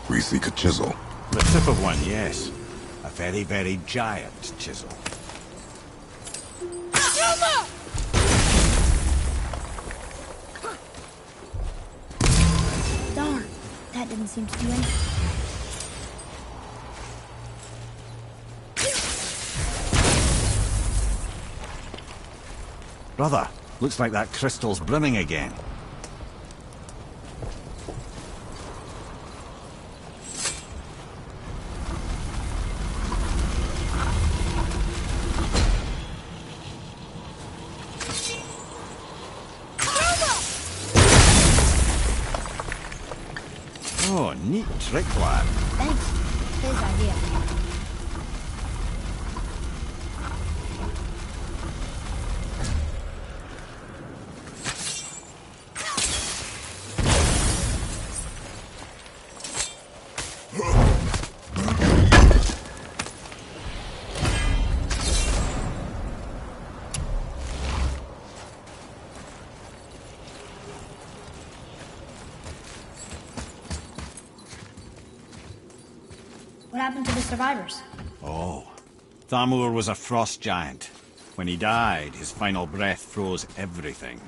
[SPEAKER 3] We seek a chisel.
[SPEAKER 4] The tip of one, yes. A very, very giant chisel.
[SPEAKER 9] Darn, that didn't seem to do anything.
[SPEAKER 4] Brother, looks like that crystal's brimming again. Oh, neat trick, lad.
[SPEAKER 9] Thanks. His idea. What happened to the survivors?
[SPEAKER 4] Oh, Thamur was a frost giant. When he died, his final breath froze everything.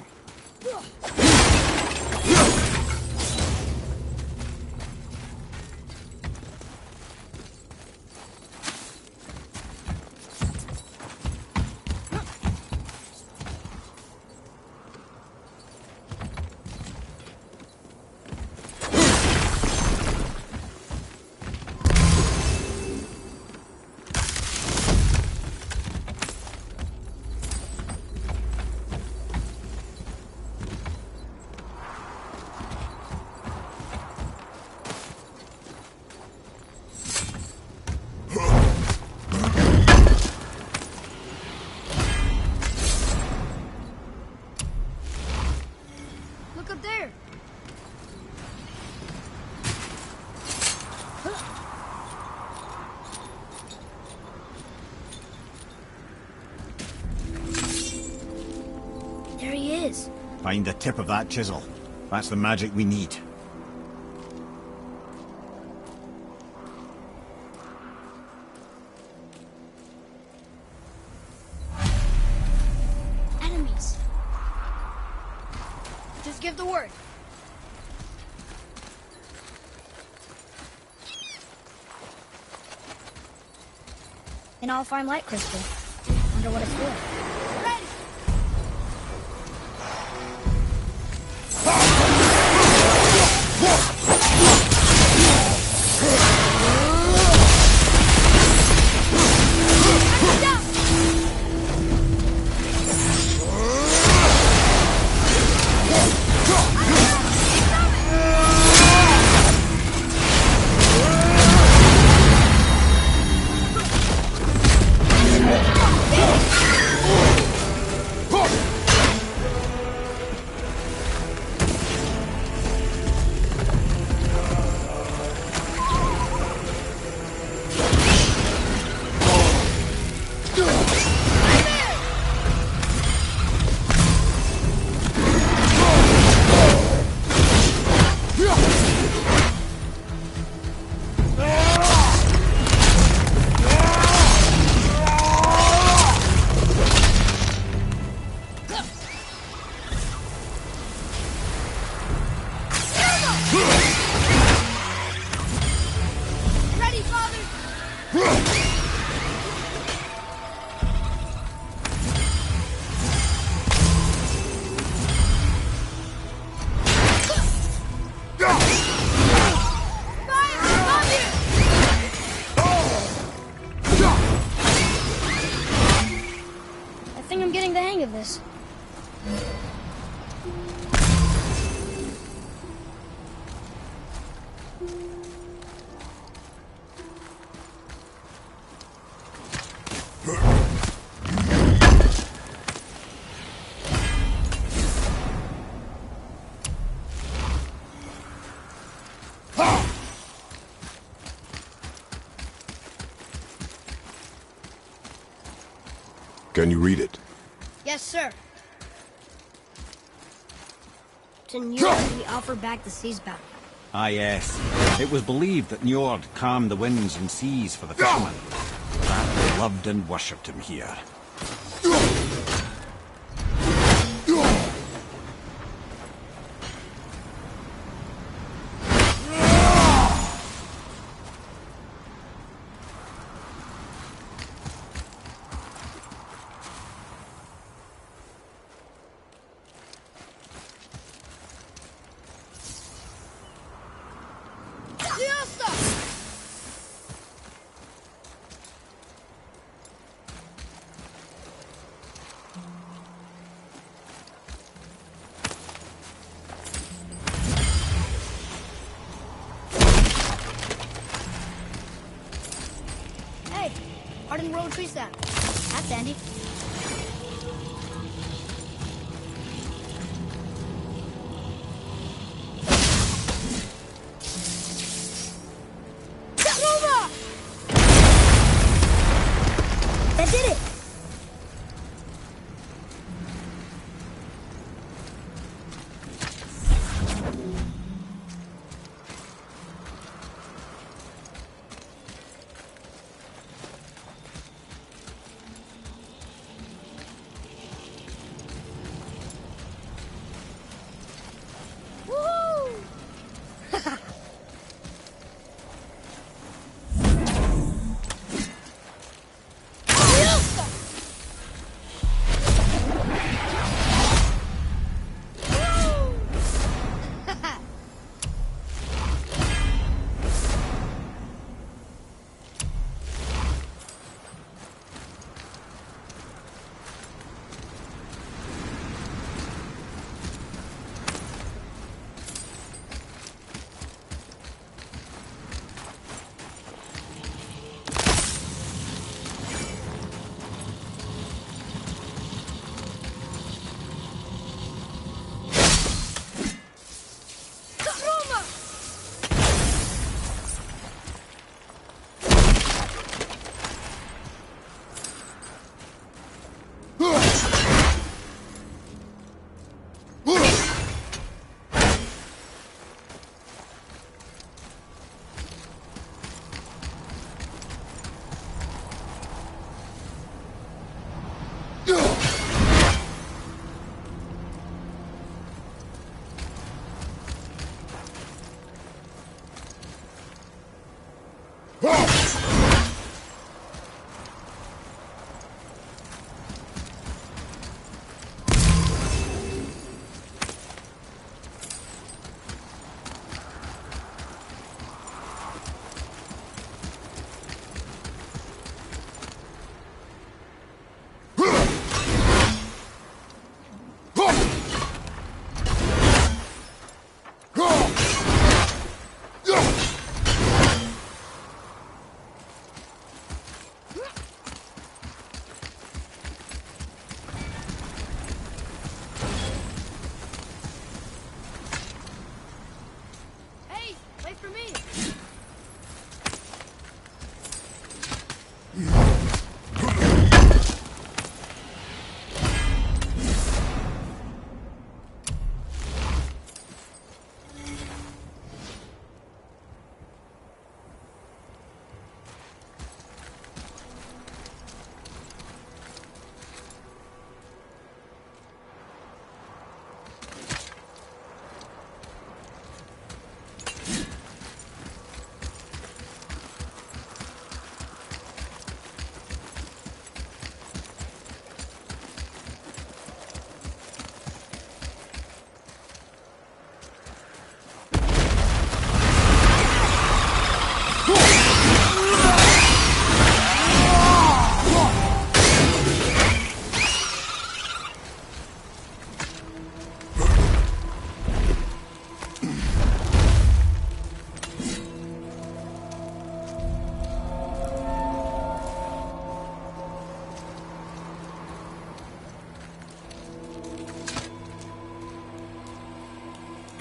[SPEAKER 1] Look up there. There he is.
[SPEAKER 4] Find the tip of that chisel. That's the magic we need.
[SPEAKER 1] Enemies. Just give the word.
[SPEAKER 9] An all-fine light crystal. Wonder what it's for. Ready, Father! I think I'm getting the hang of this.
[SPEAKER 3] Can you read it?
[SPEAKER 1] Yes, sir. To Njord, we offer back the seas bound.
[SPEAKER 4] Ah, yes. It was believed that Njord calmed the winds and seas for the fishermen. That loved and worshipped him here.
[SPEAKER 9] Hey, hardened road tree sap. That's handy. That did it!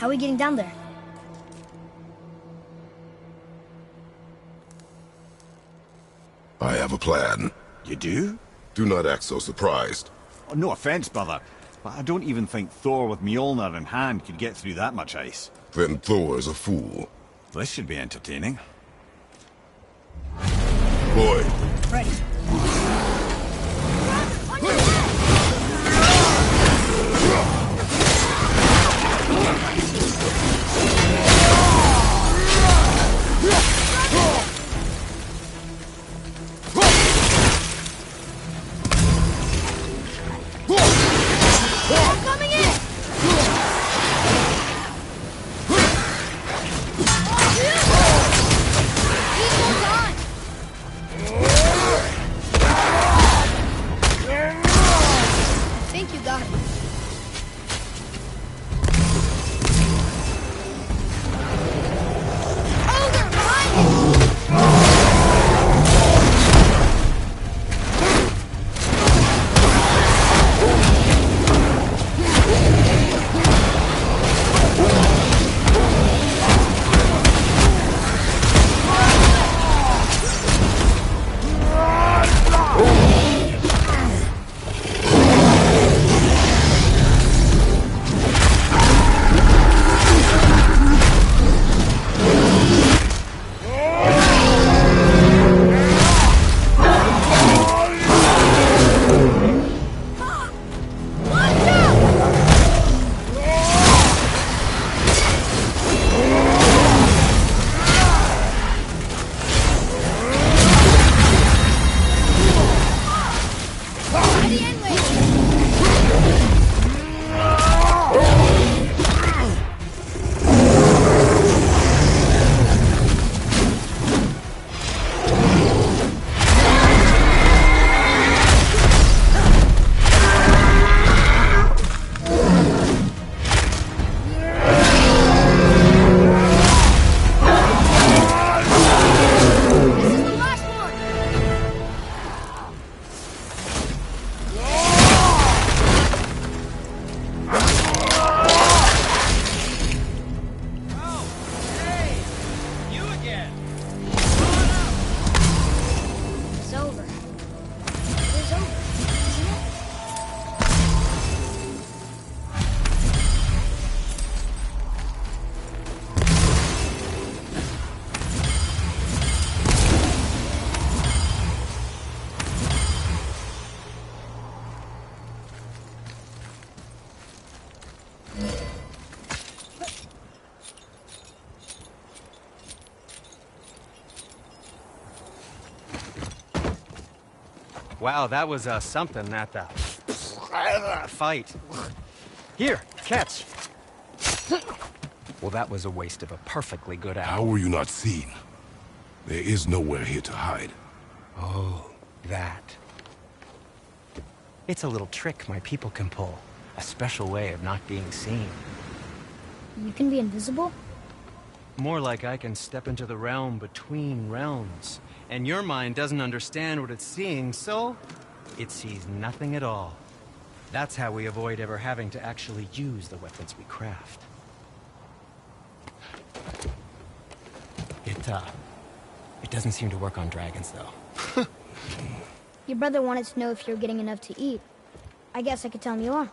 [SPEAKER 9] How are we getting down there?
[SPEAKER 3] I have a plan.
[SPEAKER 4] You do?
[SPEAKER 3] Do not act so surprised.
[SPEAKER 4] Oh, no offense, brother, but I don't even think Thor with Mjolnir in hand could get through that much ice.
[SPEAKER 3] Then Thor is a fool.
[SPEAKER 4] This should be entertaining.
[SPEAKER 3] Boy,
[SPEAKER 9] Ready.
[SPEAKER 10] Wow, that was something at the fight. Here, catch. Well, that was a waste of a perfectly good apple.
[SPEAKER 3] how were you not seen? There is nowhere here to hide.
[SPEAKER 10] Oh, that. It's a little trick my people can pull. A special way of not being seen.
[SPEAKER 9] You can be invisible?
[SPEAKER 10] More like I can step into the realm between realms. And your mind doesn't understand what it's seeing, so it sees nothing at all. That's how we avoid ever having to actually use the weapons we craft. It doesn't seem to work on dragons, though.
[SPEAKER 9] Your brother wanted to know if you're getting enough to eat. I guess I could tell him you are.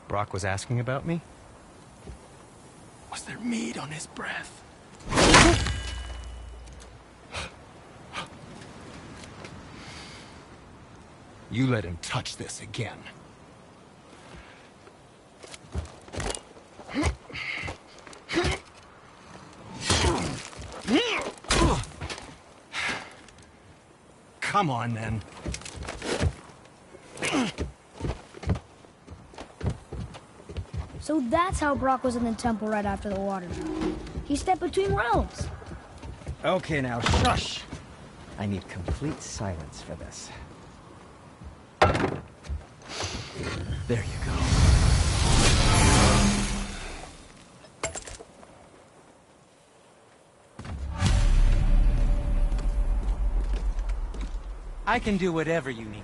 [SPEAKER 10] Brock was asking about me? Was there meat on his breath? You let him touch this again. Come on, then.
[SPEAKER 9] So that's how Brock was in the temple right after the water. He stepped between realms.
[SPEAKER 10] Okay, now, shush! I need complete silence for this. There you go. I can do whatever you need.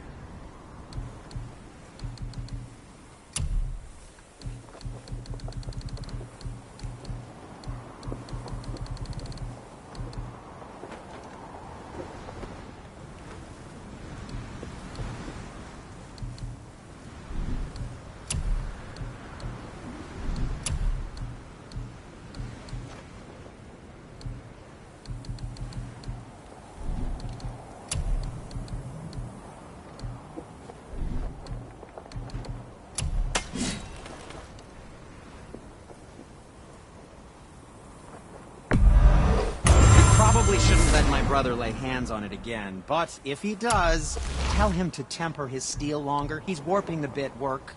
[SPEAKER 10] brother lay hands on it again, but if he does, tell him to temper his steel longer. He's warping the bit work.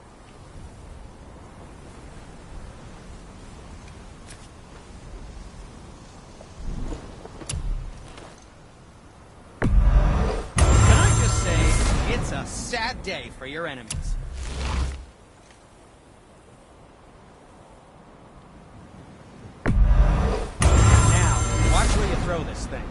[SPEAKER 10] Can I just say, it's a sad day for your enemies. Watch where you throw this thing.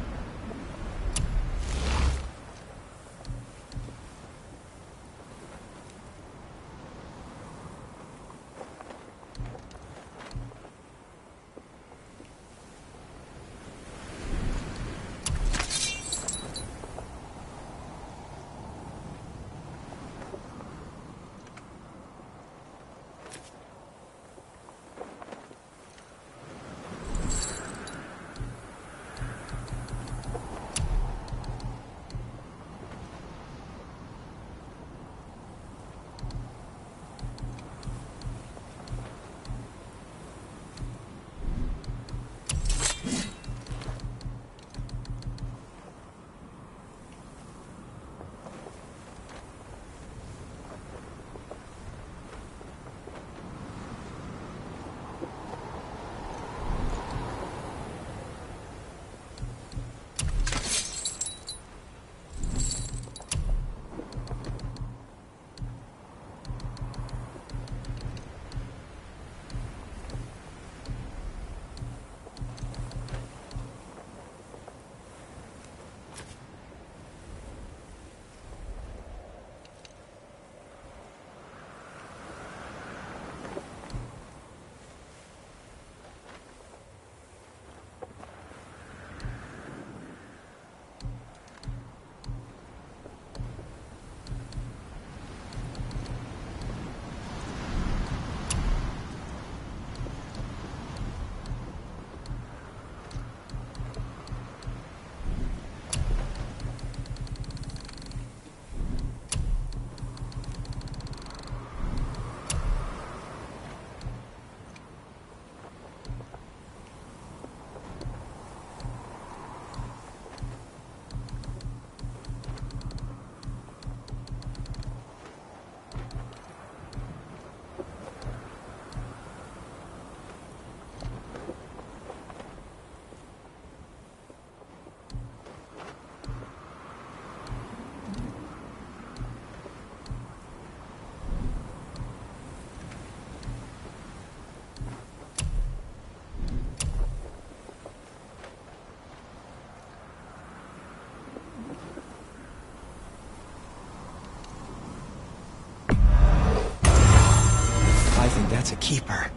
[SPEAKER 10] That's a keeper.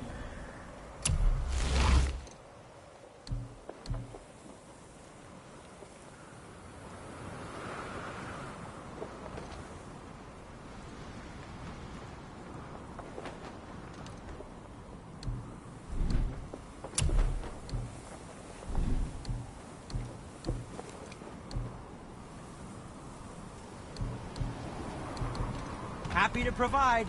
[SPEAKER 10] Happy to provide.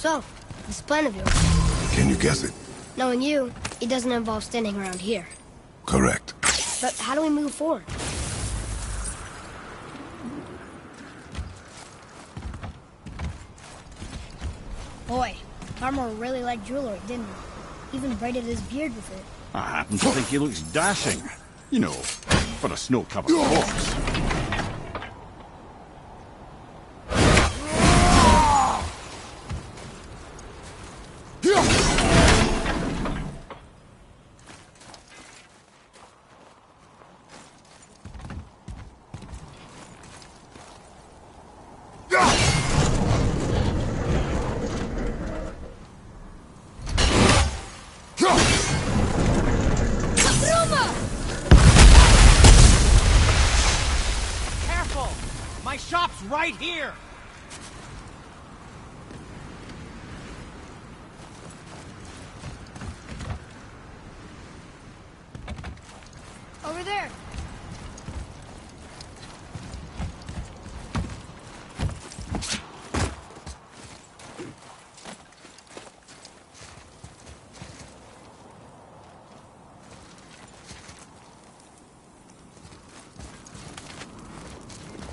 [SPEAKER 1] So, this plan of yours.
[SPEAKER 3] Can you guess it?
[SPEAKER 1] Knowing you, it doesn't involve standing around here.
[SPEAKER 3] Correct.
[SPEAKER 1] But how do we move forward? Boy, Armor really liked jewelry, didn't he? Even braided his beard with it.
[SPEAKER 4] I happen to think he looks dashing. You know, for a snow-covered corpse.
[SPEAKER 10] My shop's right here!
[SPEAKER 1] Over there!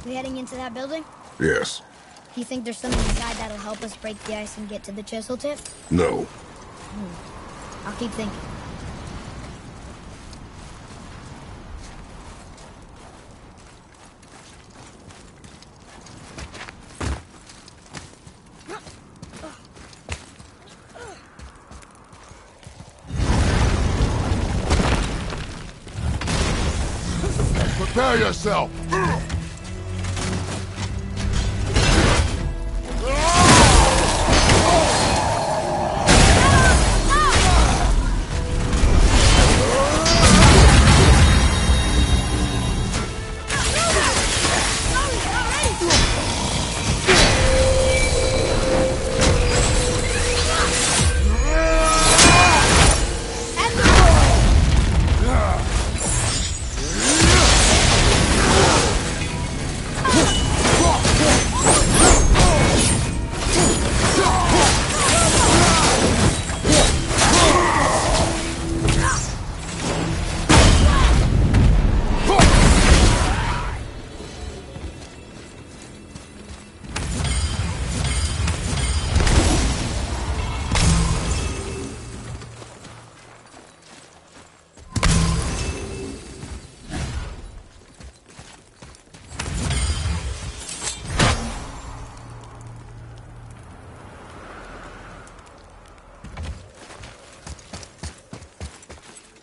[SPEAKER 1] We heading into that building?
[SPEAKER 3] Yes.
[SPEAKER 1] You think there's something inside that'll help us break the ice and get to the chisel tip?
[SPEAKER 3] No.
[SPEAKER 1] I'll keep thinking.
[SPEAKER 3] Prepare yourself!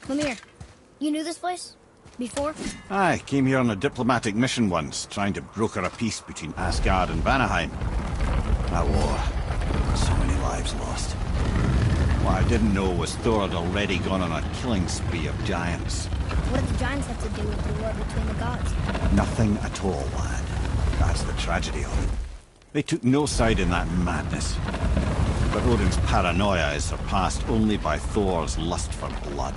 [SPEAKER 1] Come here. You knew this place? Before?
[SPEAKER 4] I came here on a diplomatic mission once, trying to broker a peace between Asgard and Vanaheim. That war. So many lives lost. What I didn't know was Thor had already gone on a killing spree of giants.
[SPEAKER 1] What did the giants have to do with the war between the gods?
[SPEAKER 4] Nothing at all, lad. That's the tragedy of it. They took no side in that madness. But Odin's paranoia is surpassed only by Thor's lust for blood.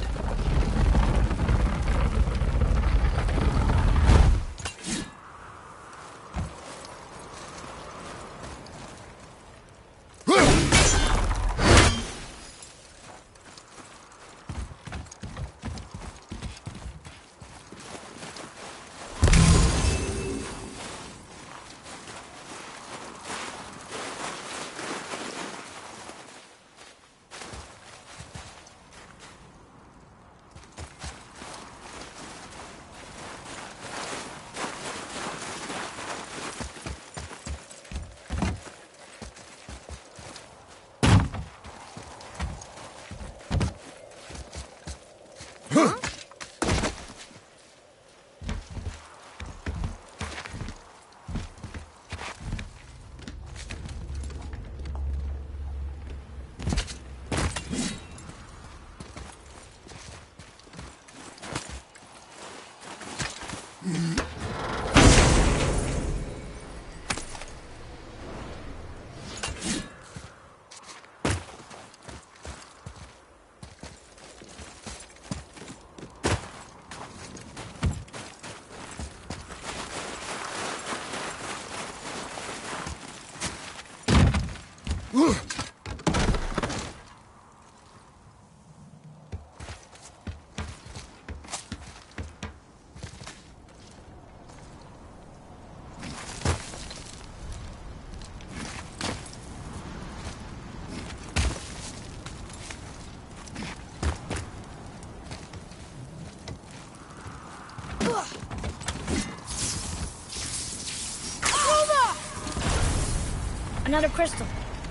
[SPEAKER 9] Another crystal.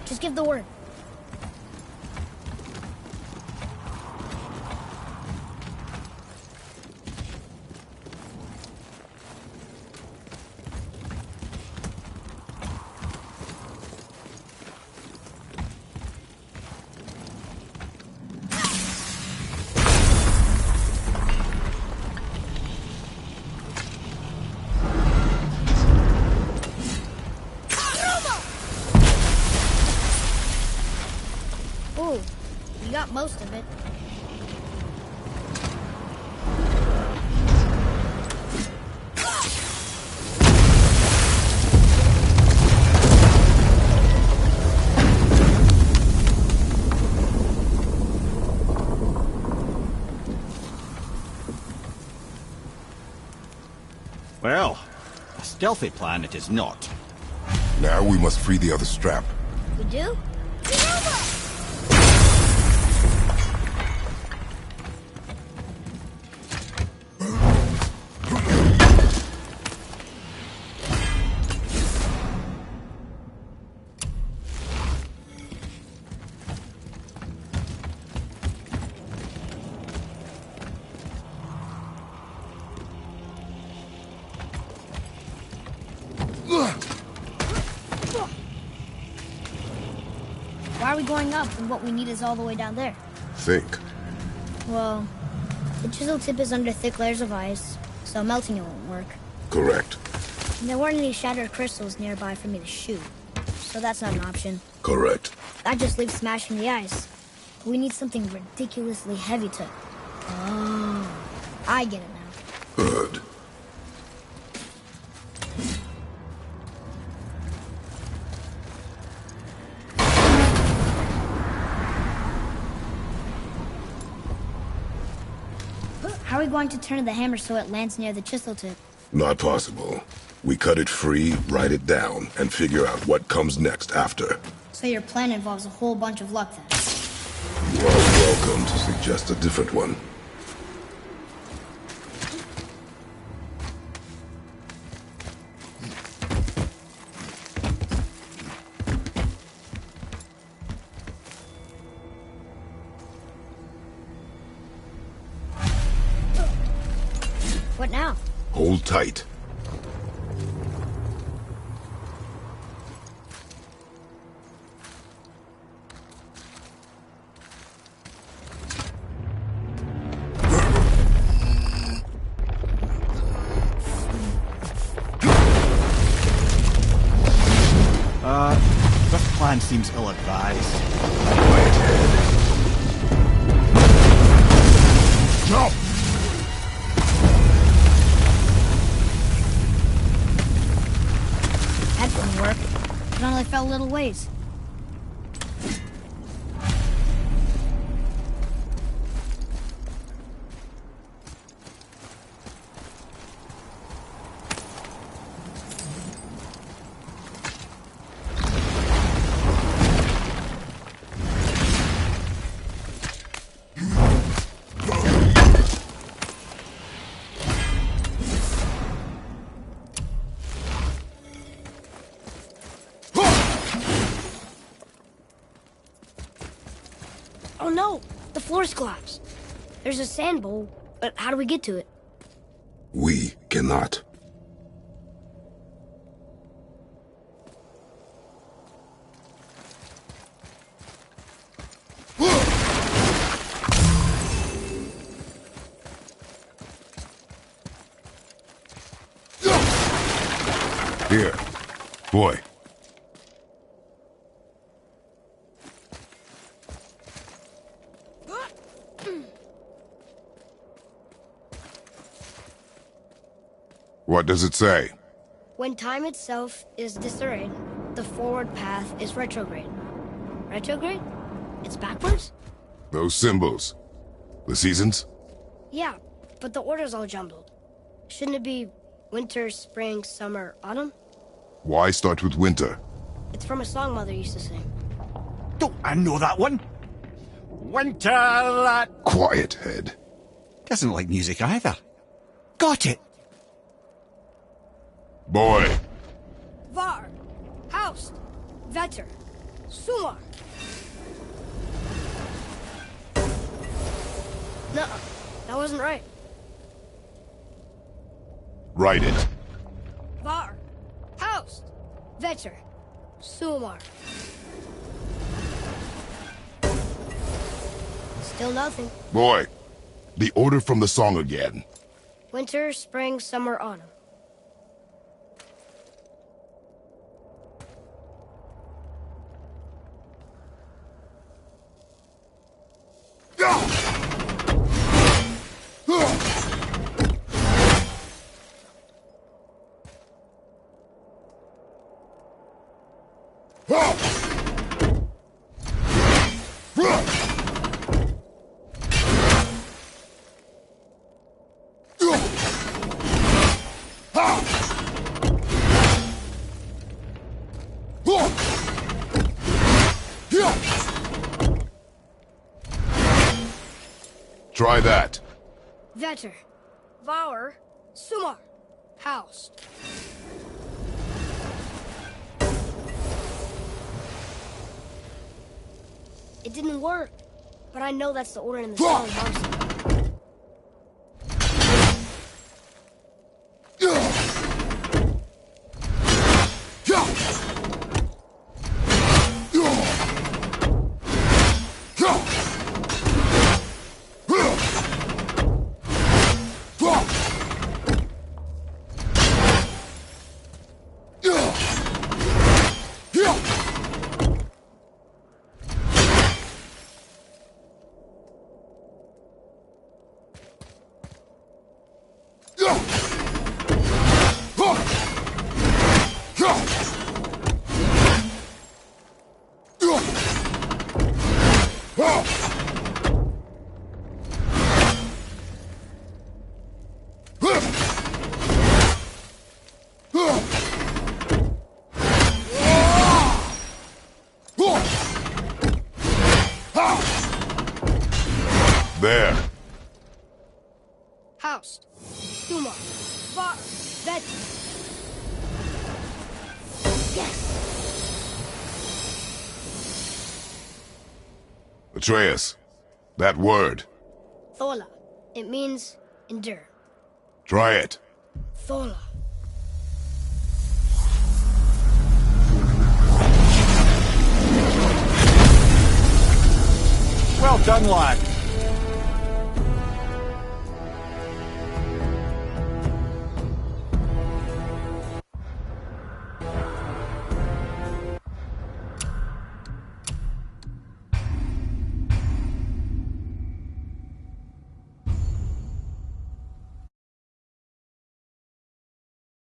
[SPEAKER 9] Just give the word. Ooh, you got most of it.
[SPEAKER 4] Well, a stealthy plan it is not.
[SPEAKER 3] Now we must free the other strap.
[SPEAKER 9] We do? Why are we going up when what we need is all the way down there?
[SPEAKER 3] Think.
[SPEAKER 9] Well, the chisel tip is under thick layers of ice, so melting it won't work.
[SPEAKER 3] Correct.
[SPEAKER 9] And there weren't any shattered crystals nearby for me to shoot, so that's not an option.
[SPEAKER 3] Correct.
[SPEAKER 9] That just leaves smashing the ice. We need something ridiculously heavy to... Oh, I get it now.
[SPEAKER 3] Good.
[SPEAKER 9] How are we going to turn the hammer so it lands near the chisel tip?
[SPEAKER 3] Not possible. We cut it free, write it down, and figure out what comes next after.
[SPEAKER 9] So your plan involves a whole bunch of luck then?
[SPEAKER 3] You are welcome to suggest a different one.
[SPEAKER 9] What now?
[SPEAKER 3] Hold tight.
[SPEAKER 4] This plan seems ill-advised.
[SPEAKER 3] Quiet head. No!
[SPEAKER 9] That didn't work. It only fell a little ways. Oh no! The floor's collapsed. There's a sand bowl, but how do we get to it?
[SPEAKER 3] We cannot. Here, boy. What does it say?
[SPEAKER 1] When time itself is disarrayed, the forward path is retrograde. Retrograde? It's backwards?
[SPEAKER 3] Those symbols. The seasons?
[SPEAKER 1] Yeah, but the order's all jumbled. Shouldn't it be winter, spring, summer, autumn?
[SPEAKER 3] Why start with winter?
[SPEAKER 1] It's from a song Mother used to sing.
[SPEAKER 4] Don't I know that one? Winter that...
[SPEAKER 3] Quiet head.
[SPEAKER 4] Doesn't like music either. Got it!
[SPEAKER 3] Boy.
[SPEAKER 1] Var! House! Vetter. Sumar. Nuh-uh. That wasn't right.
[SPEAKER 3] Write it.
[SPEAKER 1] Var. Haust. Vetter. Sumar. Still nothing.
[SPEAKER 3] Boy, the order from the song again.
[SPEAKER 1] Winter, spring, summer, autumn.
[SPEAKER 3] Try that.
[SPEAKER 1] Vetter. Var. Sumar. Haust. It didn't work, but I know that's the order in the song, Marcy.
[SPEAKER 3] There.
[SPEAKER 1] Haust. Sumar. Var. Vetter. Yes!
[SPEAKER 3] Atreus, that word.
[SPEAKER 1] Thola. It means endure.
[SPEAKER 3] Try it.
[SPEAKER 1] Thola.
[SPEAKER 4] Well done, lad.